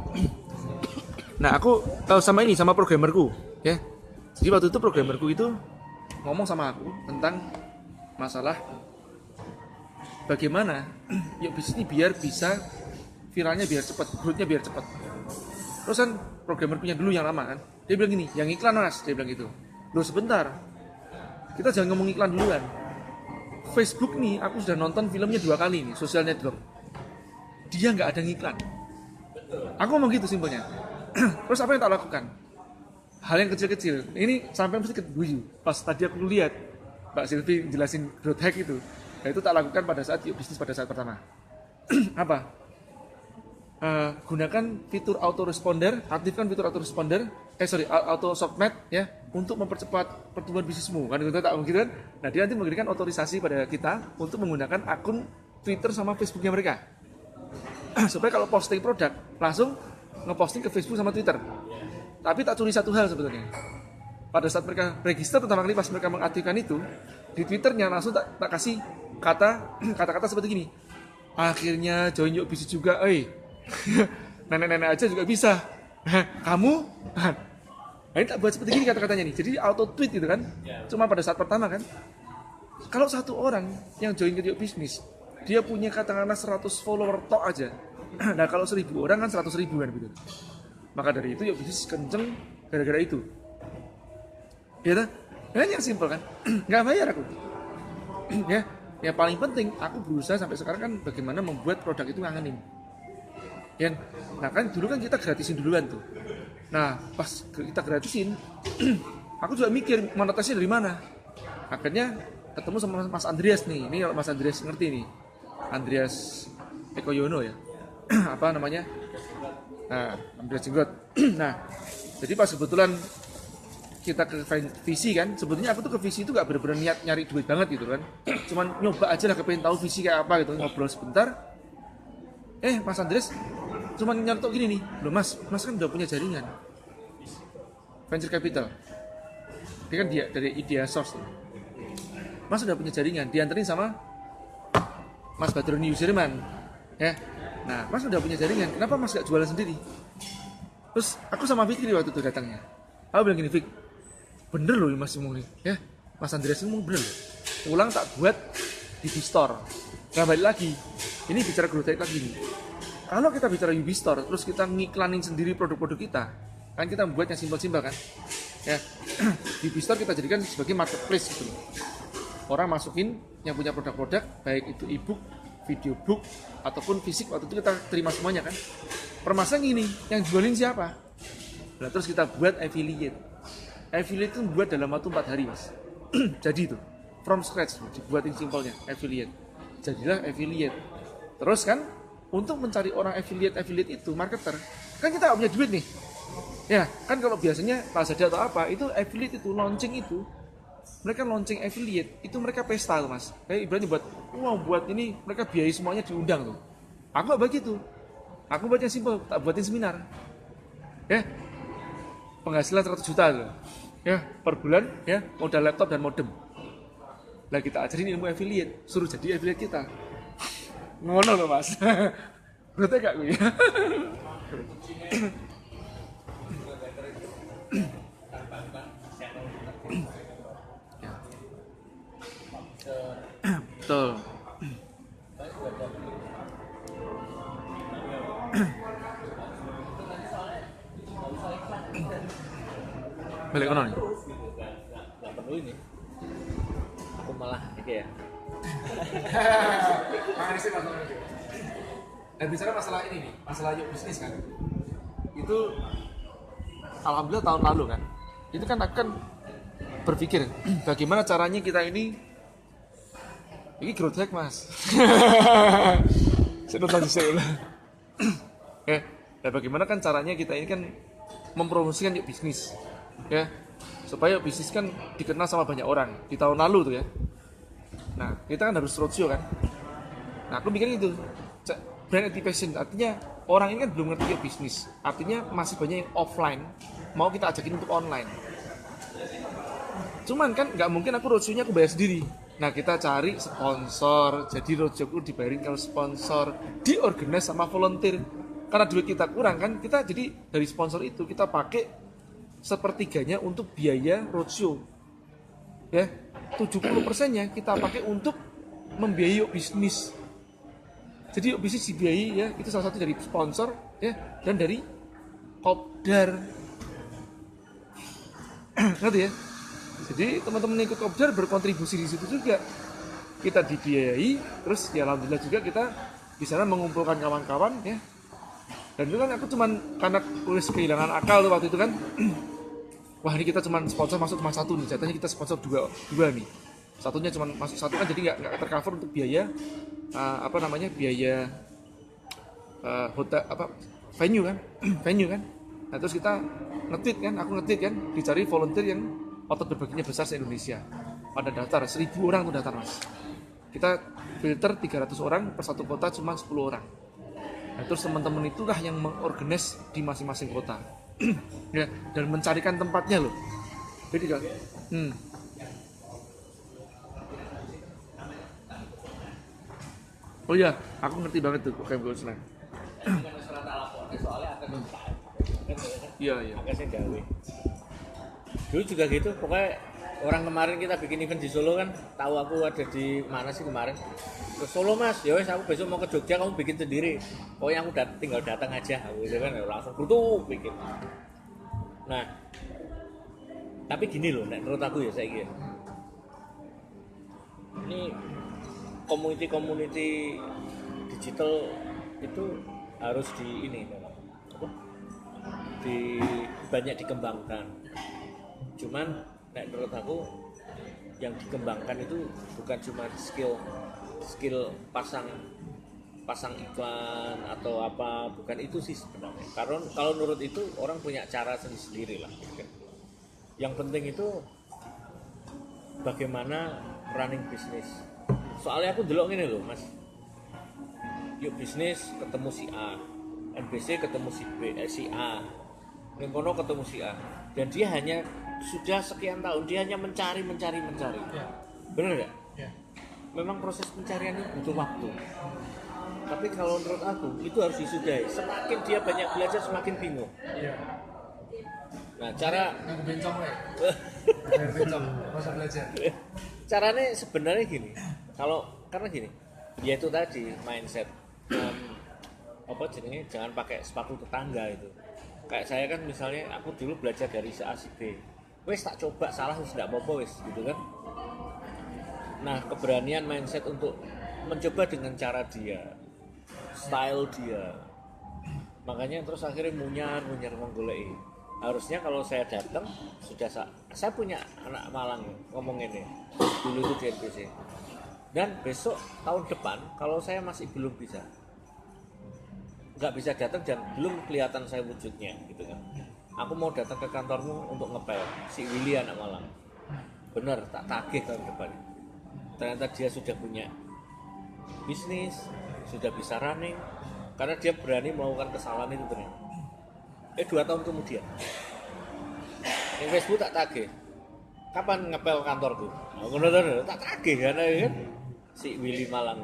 S1: Nah, aku tahu sama ini, sama programmerku, ya. Jadi waktu itu programmerku itu ngomong sama aku tentang masalah bagaimana yuk bisnis ini biar bisa viralnya biar cepat, growth-nya biar cepat. Terus kan programmerku yang dulu yang lama kan, dia bilang gini, yang iklan Mas, dia bilang gitu. Loh sebentar, kita jangan ngomong iklan duluan. Facebook nih, aku sudah nonton filmnya 2 kali nih, Social Network. Dia nggak ada ngiklan. Aku ngomong gitu simpelnya. Terus apa yang tak lakukan? Hal yang kecil-kecil. Ini sampai mesti keguyu. Pas tadi aku lihat Mbak Silvi jelasin growth hack itu. Nah, itu tak lakukan pada saat bisnis pada saat pertama. Apa? Gunakan fitur autoresponder, aktifkan fitur autoresponder, auto submit ya, untuk mempercepat pertumbuhan bisnismu. Kan itu tak mungkin kan? Nah, dia nanti memberikan otorisasi pada kita untuk menggunakan akun Twitter sama Facebooknya mereka. Supaya kalau posting produk langsung ngeposting ke Facebook sama Twitter. Tapi tak curi satu hal sebetulnya. Pada saat mereka register pertama kali pas mereka mengaktifkan itu, di Twitternya langsung tak kasih kata-kata seperti gini. Akhirnya join yuk bisnis juga, nenek-nenek aja juga bisa. Kamu? Nah, ini tak buat seperti gini kata-katanya nih. Jadi auto tweet gitu kan. Cuma pada saat pertama kan. Kalau satu orang yang join ke Yuk Bisnis, dia punya katakanlah 100 follower tok aja. Nah kalau 1000 orang kan 100.000 kan gitu. Maka dari itu Yuk Bisnis kenceng gara-gara itu. Ya kan yang simpel kan, nggak bayar aku. Ya, yang paling penting aku berusaha sampai sekarang kan bagaimana membuat produk itu ngangenin. Ya, nah kan dulu kan kita gratisin duluan tuh. Nah pas kita gratisin, aku juga mikir monetasnya dari mana. Akhirnya ketemu sama Mas Andreas nih. Ini kalau Mas Andreas ngerti nih, Andreas Eko Yono ya, apa namanya? Nah, Andreas Jenggot. Nah, jadi pas kebetulan kita ke visi kan, sebetulnya aku tuh ke visi itu gak bener-bener niat nyari duit banget gitu kan. Cuman nyoba aja lah, kepengen tahu visi kayak apa gitu, ngobrol sebentar. Mas Andreas cuman nyontok gini nih, loh mas kan udah punya jaringan venture capital, dia kan dari Idea Source tuh. Mas udah punya jaringan, dianterin sama Mas Badroni Yusirman ya. Nah mas udah punya jaringan, kenapa mas gak jualan sendiri? Terus aku sama Fikri waktu itu datangnya, aku bilang gini, Fik, bener loh mas ngomong nih ya, Mas Andreas ngomong bener loh, ulang tak buat di Store. Nah balik lagi, ini bicara growth rate lagi nih. Kalau kita bicara UB Store, terus kita ngiklanin sendiri produk-produk kita, kan kita membuat yang simpel-simpel kan, ya. UB Store kita jadikan sebagai marketplace gitu. Orang masukin yang punya produk-produk, baik itu e-book, video book, ataupun fisik, waktu itu kita terima semuanya kan. Permasalahan ini, yang jualin siapa? Nah terus kita buat affiliate. Affiliate itu buat dalam waktu 4 hari mas. Jadi itu, from scratch, dibuatin simpelnya, affiliate. Jadilah affiliate. Terus kan, untuk mencari orang affiliate itu, marketer, kan kita gak punya duit nih. Ya, kan kalau biasanya Lazada atau apa, itu affiliate itu, launching itu, mereka launching affiliate, itu mereka pesta tuh mas. Kayak ibaratnya buat ini, mereka biayai semuanya diundang tuh. Aku gak begitu. Aku buat yang simple, tak buatin seminar. Ya, penghasilan 100 juta tuh. Ya, per bulan, ya, modal laptop dan modem. Lah kita ajarin ilmu affiliate, suruh jadi affiliate kita. Ngono loh mas. Berarti gak gue ya. Betul. Balik kono nih.
S4: Nggak perlu ini. Aku malah kayak
S1: Makasih mas. Dan bicara masalah ini nih, masalah Yuk Bisnis kan, itu alhamdulillah tahun lalu kan, itu kan akan berpikir bagaimana caranya kita ini growth hack mas. Saya nonton saya ya, dan bagaimana kan caranya kita ini kan mempromosikan Yuk Bisnis ya, supaya Yuk Bisnis kan dikenal sama banyak orang di tahun lalu tuh ya. Nah kita kan harus roadshow kan. Nah aku mikir itu brand activation, artinya orang ini kan belum ngerti Yuk Bisnis, artinya masih banyak yang offline, mau kita ajakin untuk online. Cuman kan nggak mungkin aku roadshow-nya aku bayar sendiri. Nah kita cari sponsor, jadi roadshow dibayarin kalau sponsor, diorganize sama volunteer. Karena duit kita kurang kan, kita jadi dari sponsor itu kita pakai sepertiganya untuk biaya roadshow. Ya, 70%-nya kita pakai untuk membiayai Yuk Bisnis. Jadi Yuk Bisnis dibiayai ya, itu salah satu dari sponsor ya, dan dari Kopdar. Ngerti ya? Jadi teman-teman ikut Kopdar berkontribusi di situ juga. Kita dibiayai, terus ya alhamdulillah juga kita di sana mengumpulkan kawan-kawan ya. Dan itu kan aku cuman karena tulis kehilangan akal tuh waktu itu kan. Wah ini kita cuman sponsor masuk cuma satu nih, jatuhnya kita sponsor dua nih. Satunya cuma masuk satu kan, jadi nggak tercover untuk biaya biaya hotel venue kan. Venue kan. Nah terus kita nge-tweet kan, aku nge-tweet kan, dicari volunteer yang otot berbaginya besar se-Indonesia. Pada daftar 1000 orang tuh daftar mas. Kita filter 300 orang per satu kota cuma 10 orang. Nah, terus teman-teman itulah yang mengorganize di masing-masing kota. Ya, dan mencarikan tempatnya loh. Jadi kan oh iya, aku ngerti banget tuh kayak gue senang.
S4: soalnya akan
S1: Iya.
S4: Akasnya gawe. Dulu juga gitu, pokoknya orang kemarin kita bikin event di Solo kan, tahu aku ada di mana sih kemarin? Ke Solo Mas, ya wes aku besok mau ke Jogja, kamu bikin sendiri. Pokoknya aku tinggal datang aja, aku gitu kan langsung butuh bikin. Nah, tapi gini loh, menurut aku ya saya gitu. Ini community digital itu harus banyak dikembangkan. Cuman menurut aku yang dikembangkan itu bukan cuma skill pasang iklan atau apa, bukan itu sih sebenarnya. Karena kalau menurut itu orang punya cara sendiri lah. Yang penting itu bagaimana running bisnis. Soalnya aku delok ngene loh Mas. Yuk bisnis ketemu si A, NBC ketemu si B, si A, Nengkono ketemu si A, dan dia hanya sudah sekian tahun dia hanya mencari.
S3: Ya.
S4: Bener nggak?
S3: Ya.
S4: Memang proses pencarian itu butuh waktu. Tapi kalau menurut aku itu harus disudahi. Semakin dia banyak belajar semakin bingung.
S3: Ya.
S4: Nah cara
S5: Nggak bencong ya. Biar bencong, masa belajar.
S4: caranya sebenarnya gini. Karena gini, ya itu tadi mindset. Jangan pakai sepatu tetangga itu. Kayak saya kan misalnya aku dulu belajar dari si A si B. Wes tak coba salah wes enggak apa-apa wes gitu kan. Nah, keberanian mindset untuk mencoba dengan cara dia, style dia. Makanya terus akhirnya munyar menggoleki. Harusnya kalau saya datang sudah saya punya anak Malang ngomong ini. Dulu itu di NPC. Dan besok tahun depan kalau saya masih belum bisa, nggak bisa datang dan belum kelihatan saya wujudnya gitu kan, aku mau datang ke kantormu untuk ngepel si Willy anak Malang, bener tak tagih tahun depan. Ternyata dia sudah punya bisnis, sudah bisa running, karena dia berani melakukan kesalahan itu ternyata. 2 tahun kemudian di Facebook tak tagih, kapan ngepel kantorku, tak tagih karena kan si Willy Malang,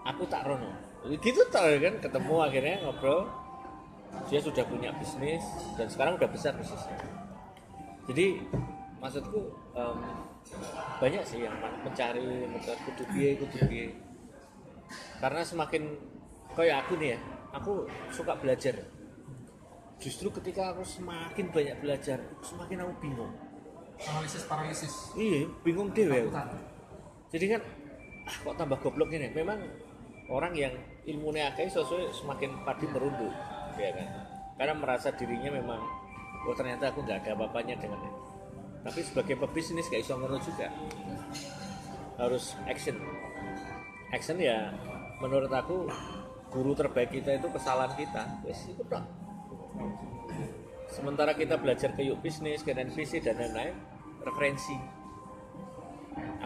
S4: aku tak rono gitu kan, ketemu akhirnya ngobrol, dia sudah punya bisnis dan sekarang udah besar bisnisnya. Jadi maksudku banyak sih yang mencari kudu piye, karena semakin kayak aku nih ya, aku suka belajar. Justru ketika aku semakin banyak belajar, semakin aku bingung.
S5: Paralisis.
S4: Iya, bingung dewe.
S5: Takutan.
S4: Jadi kan kok tambah goblok ini. Memang orang yang ilmunya akeh sesuai semakin padi merunduk, ya kan? Karena merasa dirinya memang, oh ternyata aku nggak ada apa-apanya dengan ini. Tapi sebagai pebisnis gak iso ngono juga. Harus action ya. Menurut aku guru terbaik kita itu kesalahan kita. Wes itu tok. Sementara kita belajar ke Yuk Bisnis, ke NPC dan lain-lain, referensi.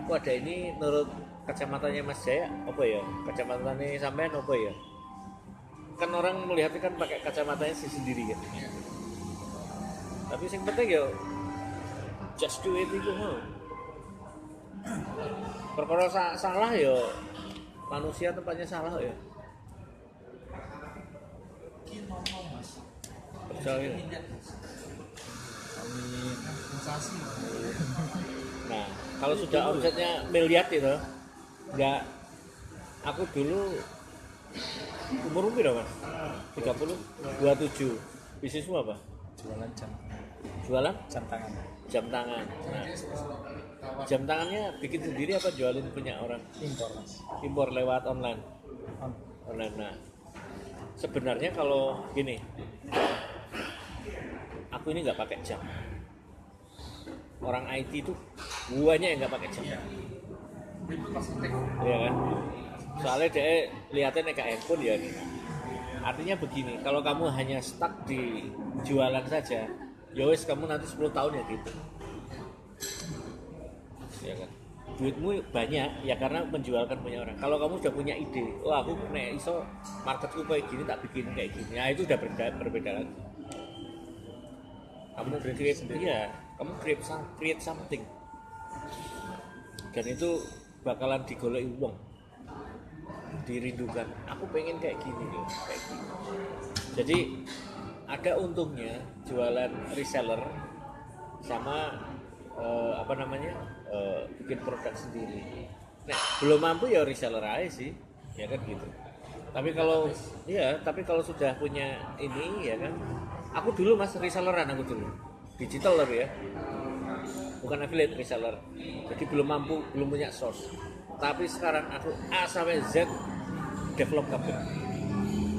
S4: Aku ada ini menurut kacamatanya Mas Jaya, apa ya? Kacamatanya sampean apa ya? Kan orang melihatnya kan pakai kacamatanya sendiri kan. Tapi yang penting ya just do it itu mau. Perkara salah ya manusia tempatnya salah ya. Percaya. Nah, kalau sudah omsetnya miliar itu, enggak. Aku dulu umur berapa Mas? 30, 27. Bisnismu apa?
S3: Jualan jam tangan.
S4: Jam tangan. Nah, jam tangannya bikin sendiri apa jualin punya orang?
S3: Impor Mas.
S4: Impor lewat online. Online. Nah, sebenarnya kalau gini, aku ini nggak pakai jam. Orang IT itu banyak yang nggak pakai jam. Iya kan? Soalnya dia lihatnya kayak handphone ya. Artinya begini, kalau kamu hanya stuck di jualan saja, ya wes kamu nanti 10 tahun ya gitu. Ya kan? Duitmu banyak ya karena menjualkan punya orang. Kalau kamu sudah punya ide, wah aku nek iso marketku kayak gini tak bikin kayak gini. Nah, itu udah berbeda lagi. Kamu create something. Dan itu bakalan digoleki uang. Dirindukan. Aku pengen kayak gini loh, kayak gini. Jadi ada untungnya jualan reseller sama apa namanya bikin produk sendiri. Nah, belum mampu ya reseller aja sih, ya kan gitu. Tapi kalau sudah punya ini ya kan, aku dulu mas reselleran aku dulu, digital tapi ya, bukan affiliate reseller. Jadi belum mampu, belum punya source. Tapi sekarang aku A sampai Z develop kabel.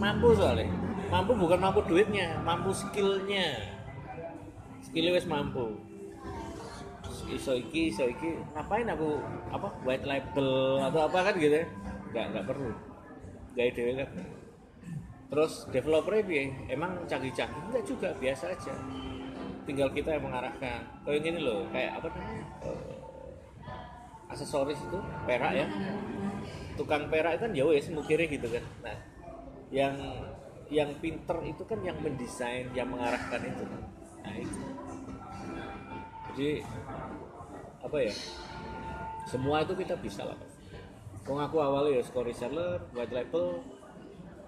S4: Mampu soalnya, mampu bukan mampu duitnya, mampu skillnya wes mampu. Iso iki ngapain aku white label atau apa kan gitu ya, nggak perlu gaya dewe kan. Terus developer emang canggih-canggih enggak juga, biasa aja, tinggal kita yang mengarahkan. Kayak gini loh, kayak apa namanya aksesoris itu perak ya, tukang perak kan ya wes mukirnya gitu kan. Nah yang pinter itu kan yang mendesain, yang mengarahkan itu. Nah itu jadi apa ya, semua itu kita bisa lah. Kok aku awalnya ya score reseller, white label,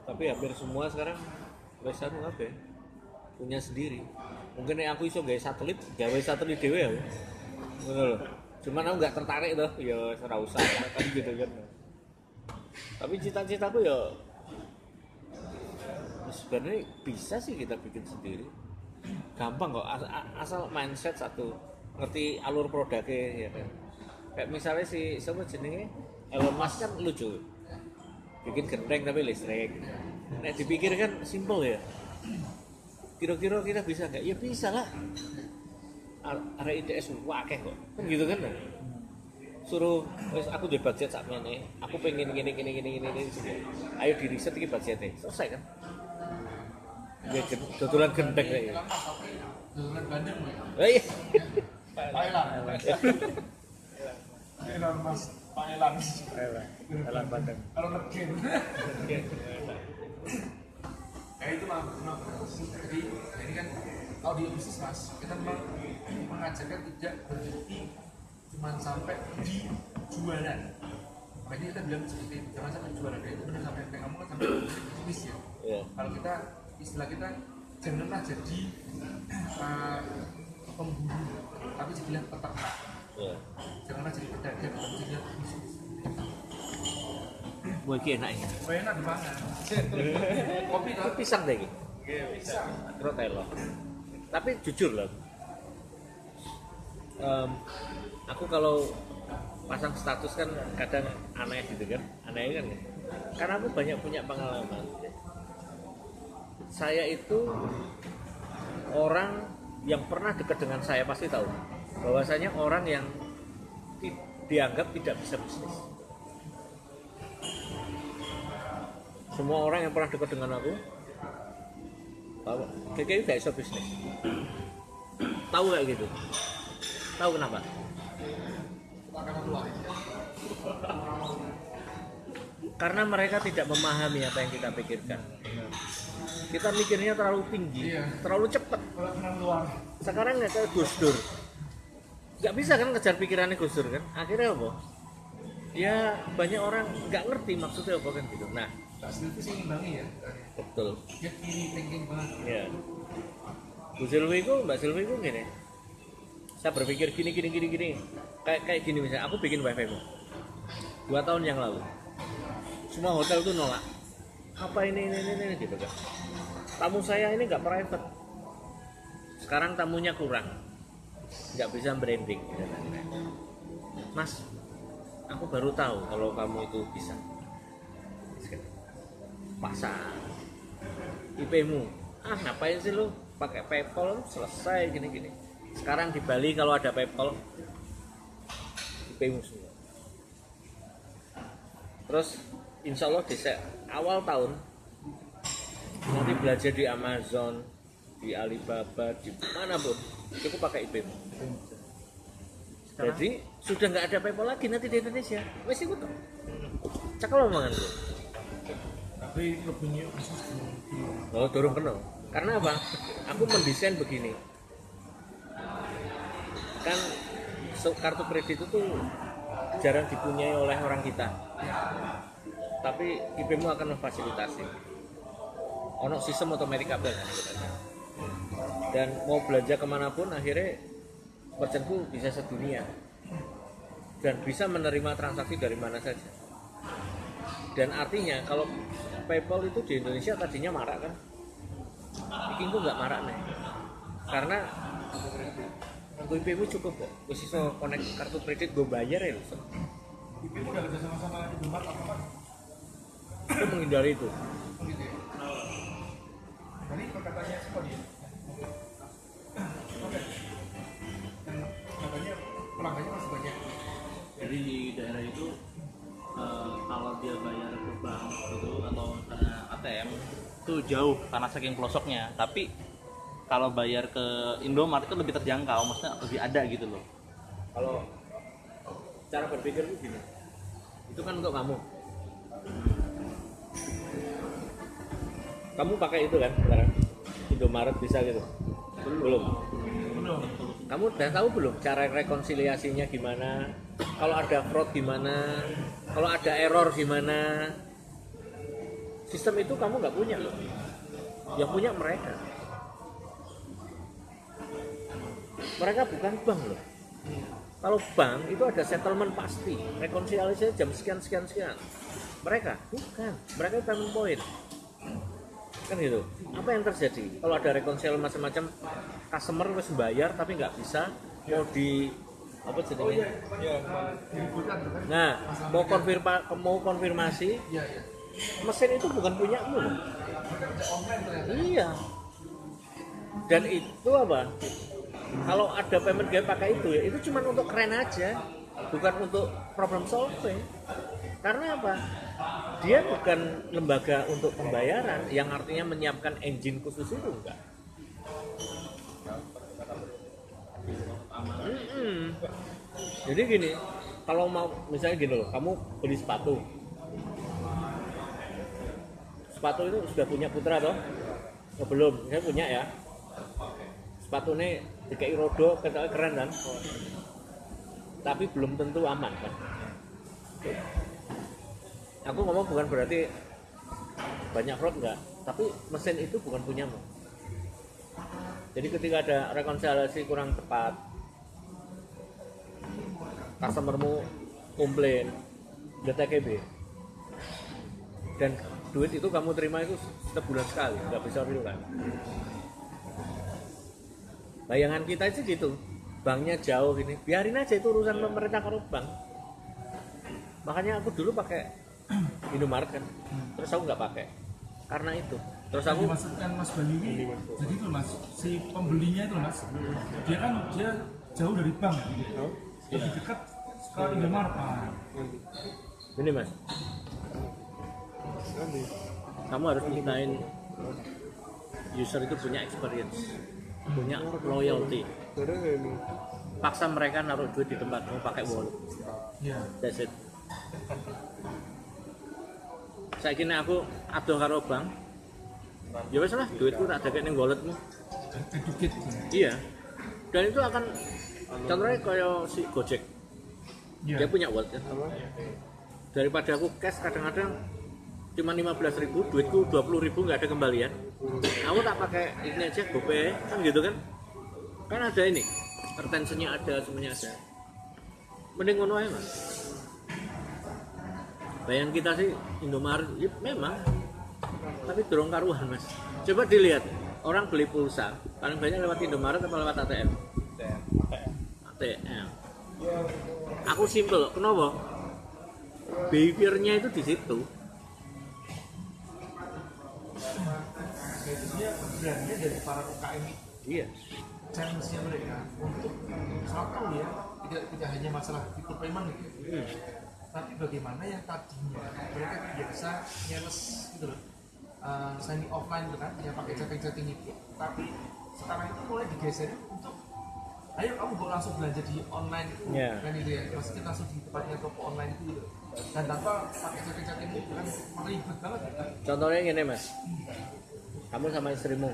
S4: tapi hampir semua sekarang wes anu apa ya, punya sendiri. Mungkin aku iso gawe satelit dhewe ya. Ngono lho. Cuman aku nggak tertarik tuh, ya ora usah kan gitu kan. Tapi cita-citaku ya sebenarnya bisa sih kita bikin sendiri. Gampang kok, asal mindset satu, ngerti alur produknya ya kan. Kayak misalnya si siapa jenenge Elon Musk kan lucu, bikin genteng tapi listrik. Nah dipikir kan simple ya, kira-kira kita bisa nggak? Ya bisa lah, ada IDS wakeh kok kan gitu kan. Suruh wes aku di budget saknya nih, aku pengen gini ayo di riset iki budgetnya selesai kan. Ya kebetulan genteng kayak
S5: Dodolan Bandung ya.
S4: iya.
S5: Elon Musk, Pak Elan.
S3: Elan Bandeng.
S5: Kalau negen. Ya itu memang jadi ini kan audio bisnis mas, kita memang mengajarkan tidak berhenti cuma sampai di jualan. Makanya kita bilang seperti jangan sampai jualan, ya itu benar sampai kamu kan sampai bisnis ya.
S4: Yeah.
S5: Kalau kita istilah kita janganlah jadi pemburu, tapi jadilah peternak.
S4: Yeah.
S5: Janganlah jadi pedagang, tapi jadilah bisnis.
S4: Wah iki enak ya.
S5: Oh, enak dimakan. Kopi
S4: Itu
S5: kan?
S4: pisang deh iki.
S5: Bisa.
S4: Rotelo. Tapi jujur loh. Aku kalau pasang status kan kadang aneh gitu kan. Aneh kan. Karena aku banyak punya pengalaman. Saya itu orang yang pernah dekat dengan saya pasti tahu bahwasanya orang yang dianggap tidak bisa bisnis. Semua orang yang pernah dekat dengan aku tahu KKI gak bisa bisnis. Tahu kayak gitu. Tahu kenapa? Karena mereka tidak memahami apa yang kita pikirkan. Kita mikirnya terlalu tinggi, terlalu cepat. Sekarang nggak kayak Gus Dur, nggak bisa kan ngejar pikirannya Gus Dur kan? Akhirnya apa? Ya banyak orang nggak ngerti maksudnya apa kan gitu. Nah,
S5: Mbak Silvi sih ngimbangi ya.
S4: betul.
S5: Dia kiri thinking banget.
S4: Ya. Mbak Silvi itu gini. Saya berpikir gini. Kayak gini misalnya, aku bikin wifi 2 tahun yang lalu. Semua hotel tuh nolak. Apa ini gitu kan. Tamu saya ini nggak private. Sekarang tamunya kurang, nggak bisa branding. Mas, aku baru tahu kalau kamu itu bisa. Pasang IP-mu. Ngapain sih lu pakai PayPal, selesai gini. Sekarang di Bali kalau ada PayPal, IP-mu semua. Terus insya Allah di awal tahun nanti belajar di Amazon, di Alibaba, di mana pun cukup pakai IP-mu. Jadi sudah nggak ada PayPal lagi nanti di Indonesia. Wes ikut dong. Cakal omongan gue.
S5: Tapi lebihnya bisnis
S4: Oh, dorong kenal. Karena apa? Aku mendesain begini. Kan kartu kredit itu tuh jarang dipunyai oleh orang kita. Tapi IP-mu akan memfasilitasi. Ono sistem otomatis kabel. Dan mau belanja kemanapun akhirnya merchantku bisa sedunia dan bisa menerima transaksi dari mana saja. Dan artinya kalau PayPal itu di Indonesia tadinya marak kan, iki itu nggak marak nih, karena IP-mu cukup kok, wis iso connect kartu kredit gue bayar ya loh.
S5: IP udah kerja sama Indomaret apa Pak?
S4: Itu menghindari itu.
S5: Oh gitu ya. Tadi perkataannya seperti itu. Oke. Dan katanya pelanggannya masih banyak.
S6: Jadi di daerah itu kalau dia bayar ke bank gitu atau ATM itu jauh karena saking pelosoknya. Tapi kalau bayar ke Indomaret itu lebih terjangkau, maksudnya lebih ada gitu loh.
S4: Kalau cara berpikir itu gini, itu kan untuk kamu. Kamu pakai itu kan sekarang? Indomaret bisa gitu? Belum. Kamu udah tahu belum cara rekonsiliasinya gimana? Kalau ada fraud gimana? Kalau ada error gimana? Sistem itu kamu nggak punya loh. Yang punya mereka. Mereka bukan bank loh. Kalau bank itu ada settlement pasti, rekonsiliasi jam sekian. Mereka bukan, mereka payment point. Kan gitu. Apa yang terjadi? Kalau ada rekonsiliasi macam-macam, customer wis bayar tapi nggak bisa, mau di apa jadinya? Nah, mau konfirmasi, mesin itu bukan punyamu loh. Iya. Dan itu apa? Kalau ada payment gateway pakai itu cuma untuk keren aja, bukan untuk problem solving. Karena apa? Dia bukan lembaga untuk pembayaran yang artinya menyiapkan engine khusus itu enggak. Jadi gini, kalau mau misalnya gini loh, kamu beli sepatu itu sudah punya Putra toh? Oh, belum, saya punya ya. Sepatu ini DKI Rodo, katanya keren kan? Tapi belum tentu aman kan? Aku ngomong bukan berarti banyak fraud enggak, tapi mesin itu bukan punyamu. Jadi ketika ada rekonsiliasi kurang tepat, customermu komplain, DTKB, dan duit itu kamu terima itu setiap bulan sekali, nggak bisa real kan? Bayangan kita itu gitu, banknya jauh gini, biarin aja itu urusan pemerintah kalau bank. Makanya aku dulu pakai Indomaret kan, terus aku nggak pakai karena itu. Terus aku
S5: dimaksudkan Mas Bali ini, jadi itu Mas, si pembelinya itu Mas, dia jauh dari bank gitu. Lebih dekat ke Indomaret.
S4: ini Mas, kamu harus mintain user itu punya experience, punya loyalty. Paksa mereka naruh duit di tempat kamu pakai wallet. That's it. Saya kira aku adoh karo bank, ya wes lah, duitku tak ada ning walletmu.
S5: Educate.
S4: Iya. Dan itu akan contohnya kayak si Gojek. Dia punya wallet kan. Daripada aku cash kadang-kadang cuma 15.000, duitku 20.000 nggak ada kembalian. Aku tak pakai ini aja GoPay kan gitu kan. Kan ada ini, retentionnya ada, semuanya ada. Mending ngono aja Mas. Bayang kita sih Indomaret, ya memang, tapi dorong karuan Mas. Coba dilihat, orang beli pulsa paling banyak lewat Indomaret atau lewat ATM? ATM. Aku simpel, kenapa? Behaviornya itu di situ.
S5: Dia brandnya dari para UKM ini.
S4: Iya.
S5: Challenge-nya mereka untuk satu ya, tidak hanya masalah fitur payment gitu. Tapi bagaimana yang tadinya mereka biasa nyales gitu loh, signing offline gitu kan, yang pakai chatting itu, tapi sekarang itu mulai digeser untuk ayo kamu boleh langsung belanja di online itu, kan gitu ya, maksudnya langsung di tempatnya toko online itu gitu. Dan tanpa pakai chatting itu kan ribet banget kan.
S4: Contohnya gini Mas, kamu sama istrimu,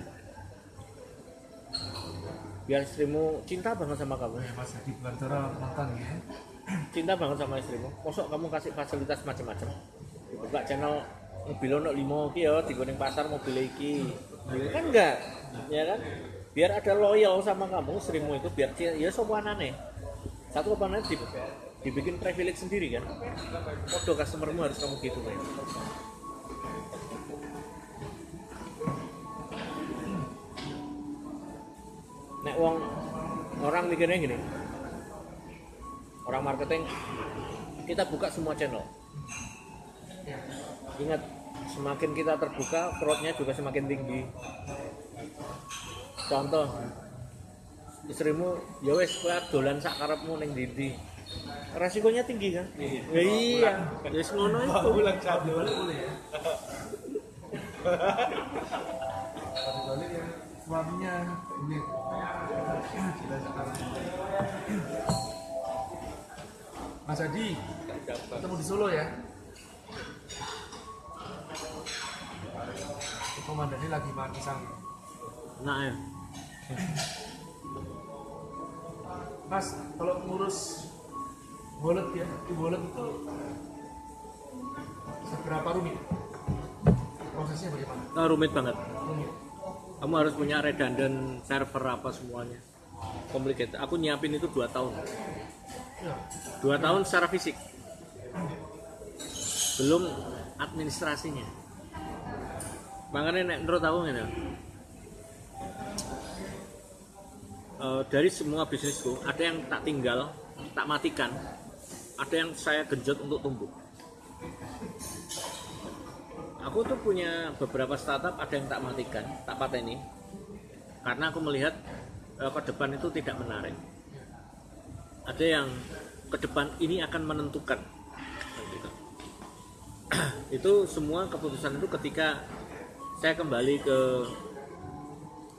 S4: biar istrimu cinta banget sama kamu.
S5: Ya Mas Hadi Belantara mantan ya.
S4: Cinta banget sama istrimu, kosok kamu kasih fasilitas macam-macam. Buka channel mobil ono 5 iki ya, di pasar mobil iki. Kan enggak, ya kan? biar ada loyal sama kamu Srimu itu, biar ya sopanane satu apa dibikin privilege sendiri kan. Podo customermu harus kamu gitu kan. Nek orang mikirnya gini, orang marketing kita buka semua channel. Ingat, semakin kita terbuka, fraudnya juga semakin tinggi. Contoh, istrimu ya wes dolan sak karepmu ning ndi. Resikonya tinggi kan? Iya. Ya wis ngono itu.
S5: Bulan satu boleh ya. Satu kali ya suaminya ini. Mas Adi, ketemu di Solo ya. Komandannya lagi makan pisang.
S4: Nah ya.
S5: Mas, kalau ngurus wallet ya, di wallet itu seberapa rumit? Prosesnya bagaimana?
S4: Nah, rumit banget.
S5: Rumit.
S4: Kamu harus punya redundant server apa semuanya. Complicated. Aku nyiapin itu 2 tahun.
S5: Ya.
S4: 2 tahun secara fisik. Belum administrasinya. Makanya nek menurut aku ngene. Dari semua bisnisku ada yang tak tinggal, tak matikan, ada yang saya genjot untuk tumbuh. Aku tuh punya beberapa startup, ada yang tak matikan, tak pateni, karena aku melihat ke depan itu tidak menarik. Ada yang ke depan ini akan menentukan. Gitu. Itu semua keputusan itu ketika saya kembali ke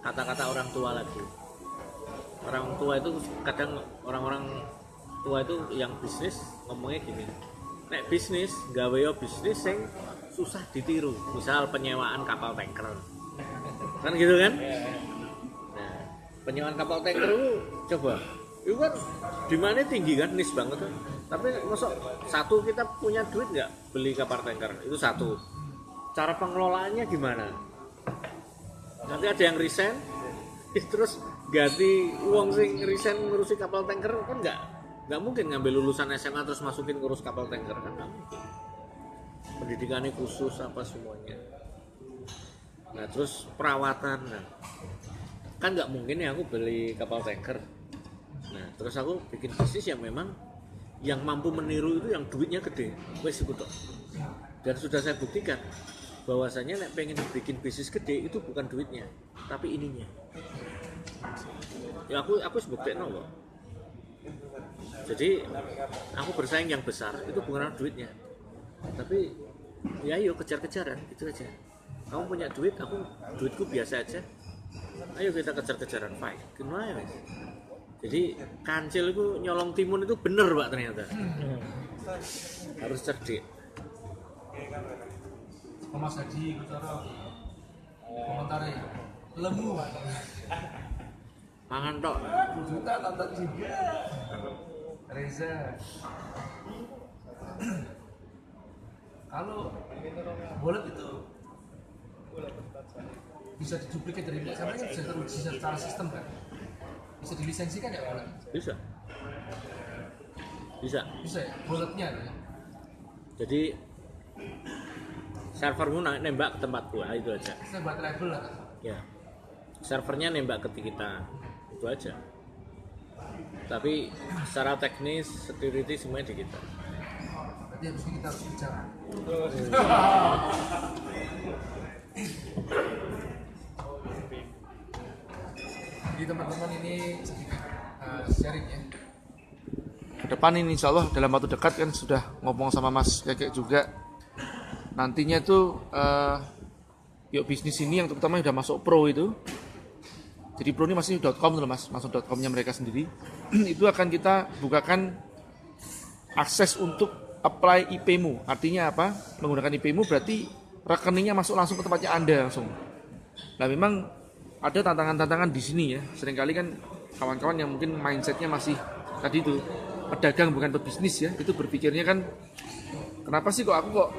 S4: kata-kata orang tua lagi. Orang tua itu kadang orang-orang tua itu yang bisnis ngomongnya gini, nek bisnis gawe yo bisnis yang susah ditiru, misal penyewaan kapal tanker kan gitu kan. Nah, penyewaan kapal tanker itu coba itu kan demandnya tinggi kan, nis banget kan. Tapi masuk satu kita punya duit nggak beli kapal tanker, itu satu. Cara pengelolaannya gimana, nanti ada yang resign terus ganti uang sing resign ngurusi kapal tanker kan nggak mungkin ngambil lulusan SMA terus masukin ngurus kapal tanker kan. Pendidikannya khusus apa semuanya. Nah terus perawatan, nah, kan nggak mungkin ya aku beli kapal tanker. Nah terus aku bikin bisnis yang memang yang mampu meniru itu yang duitnya gede, wes ikut. Dan sudah saya buktikan bahwasanya nek pengen bikin bisnis gede itu bukan duitnya, tapi ininya. Ya aku sebuktiin kok. Jadi aku bersaing yang besar itu bukan karena duitnya, tapi ya ayo kejar-kejaran gitu aja. Kamu punya duit, duitku biasa aja. Ayo kita kejar-kejaran, fight. Gimana ya? Jadi kancil itu nyolong timun itu bener Pak ternyata. Harus cerdik.
S5: Mas Haji komentarnya lemu.
S4: Mangan tok.
S5: 10 juta tonton juga. Reza. Kalau wallet itu bisa diduplikat dari sana kan bisa teruji secara sistem kan? Bisa dilisensikan ya wallet?
S4: Bisa.
S5: Bisa ya? Walletnya ya?
S4: Jadi servermu nembak ke tempat gua itu aja.
S5: Kita buat label lah kan?
S4: Ya. Servernya nembak ke kita. Itu aja. Tapi secara teknis, security semuanya di kita.
S5: Berarti habis ini kita harus bicara. Jadi teman-teman ini sedikit sharing ya.
S1: Depan ini insya Allah dalam waktu dekat kan sudah ngomong sama Mas Keke juga. Nantinya tuh yuk bisnis ini yang terutama udah masuk pro itu. Jadi pro ini masih .com tuh Mas, masuk .com-nya mereka sendiri. Itu akan kita bukakan akses untuk apply IP-mu. Artinya apa? Menggunakan IP-mu berarti rekeningnya masuk langsung ke tempatnya Anda langsung. Nah memang ada tantangan-tantangan di sini ya. Seringkali kan kawan-kawan yang mungkin mindsetnya masih tadi itu pedagang bukan pebisnis ya. Itu berpikirnya kan kenapa sih kok aku kok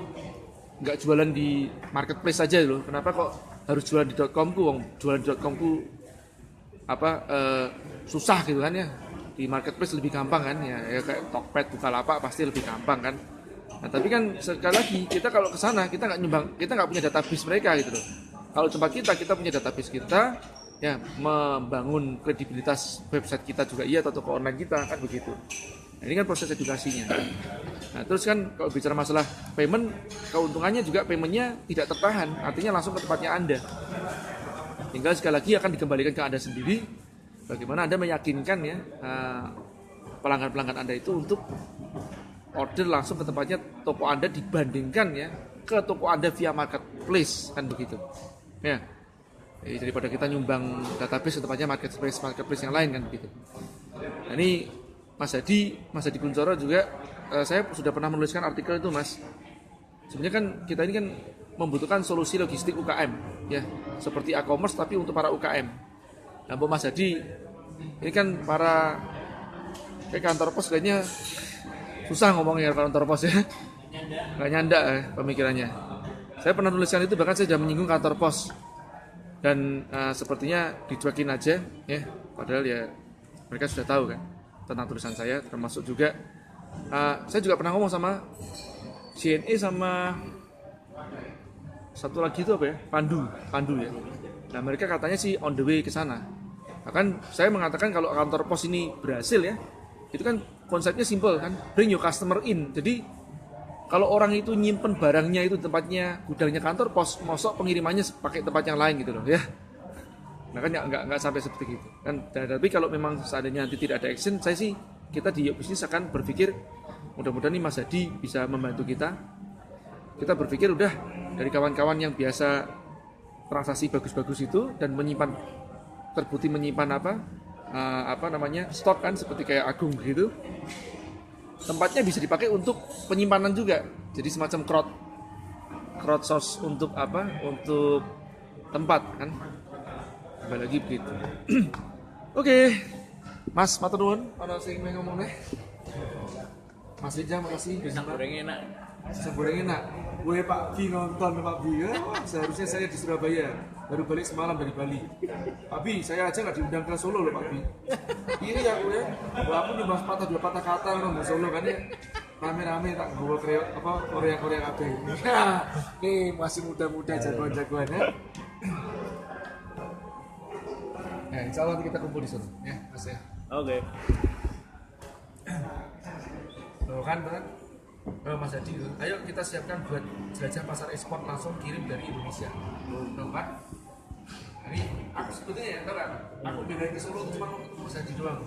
S1: nggak jualan di marketplace aja loh? Kenapa kok harus jualan di .com ku? Jualan di .com ku susah gitu kan ya. Di marketplace lebih gampang kan ya kayak Tokped, Bukalapak pasti lebih gampang kan. Nah, tapi kan sekali lagi kita kalau ke sana kita nggak punya database mereka gitu loh. Kalau tempat kita punya database kita, ya membangun kredibilitas website kita juga iya atau toko online kita kan begitu. Nah, ini kan proses edukasinya. Nah, terus kan kalau bicara masalah payment, keuntungannya juga paymentnya tidak tertahan, artinya langsung ke tempatnya Anda. Tinggal sekali lagi akan dikembalikan ke Anda sendiri, bagaimana Anda meyakinkan ya pelanggan-pelanggan Anda itu untuk order langsung ke tempatnya toko Anda dibandingkan ya ke toko Anda via marketplace kan begitu. Ya. Daripada kita nyumbang database ke tempatnya marketplace yang lain kan begitu. Nah, ini Mas Hadi Kunchoro juga saya sudah pernah menuliskan artikel itu Mas. Sebenarnya kan kita ini kan membutuhkan solusi logistik UKM ya, seperti e-commerce tapi untuk para UKM. Nah, Mas Hadi ini kan para kayak kantor pos kayaknya susah ngomongnya kantor pos ya. Nggak nyanda pemikirannya. Saya pernah nuliskan itu, bahkan saya sudah menyinggung kantor pos. Dan sepertinya dicuekin aja ya, padahal ya mereka sudah tahu kan tentang tulisan saya, termasuk juga saya juga pernah ngomong sama CNE sama satu lagi itu apa ya, Pandu ya. Nah, mereka katanya sih on the way ke sana. Bahkan saya mengatakan kalau kantor pos ini berhasil ya, itu kan konsepnya simple kan, bring your customer in. Jadi kalau orang itu nyimpen barangnya itu tempatnya gudangnya kantor pos, mosok pengirimannya pakai tempat yang lain gitu loh ya. Nah kan nggak sampai seperti itu kan. Tapi kalau memang seandainya nanti tidak ada action, saya sih kita di Yuk Bisnis akan berpikir mudah-mudahan nih Mas Hadi bisa membantu kita. Kita berpikir udah dari kawan-kawan yang biasa transaksi bagus-bagus itu dan terbukti menyimpan stok kan seperti kayak Agung gitu. Tempatnya bisa dipakai untuk penyimpanan juga. Jadi semacam crowdsource untuk untuk tempat kan. Kembali lagi begitu. Oke. Mas matur nuwun ana sing ngomong nih. Mas Rija makasih.
S4: Pisang goreng enak.
S1: Pisang goreng enak. Gue Pak Bi nonton Pak Bi ya. Seharusnya saya di Surabaya. Baru balik semalam dari Bali. Pak Bi, saya aja nggak diundang ke Solo loh Pak Bi. Ini ya gue. Wah, aku nyumbang sepatah dua patah kata ngomong Solo kan ya. Rame-rame tak gue Korea kabeh. Nih masih muda-muda jagoan-jagoan ya. Nah, insya Allah nanti kita kumpul di sana ya, Mas ya.
S4: Oke.
S1: Tuh kan, Mas Hadi, ayo kita siapkan buat jelajah pasar ekspor langsung kirim dari Indonesia. Tuh kan? Ini aku sebetulnya ya, tau kan? Aku bedain ke Solo cuma untuk Mas Hadi doang.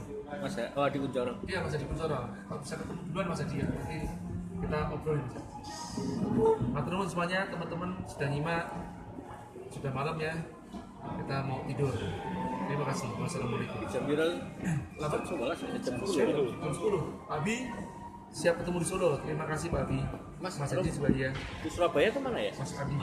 S4: Hadi Kunchoro.
S1: Iya, Mas Hadi Kunchoro. Kalau bisa ketemu duluan Mas Hadi ya, nanti kita obrolin. Matur nuwun semuanya, teman-teman sudah nyimak, sudah malam ya. Kita mau tidur. Terima kasih. Wassalamualaikum.
S4: Jam berapa? 11 jam 10.
S1: Jam 10. Abi siap ketemu di Solo. Terima kasih Pak Abi. Mas Hadi juga ya.
S4: Di Surabaya kemana ya?
S1: Mas Abi.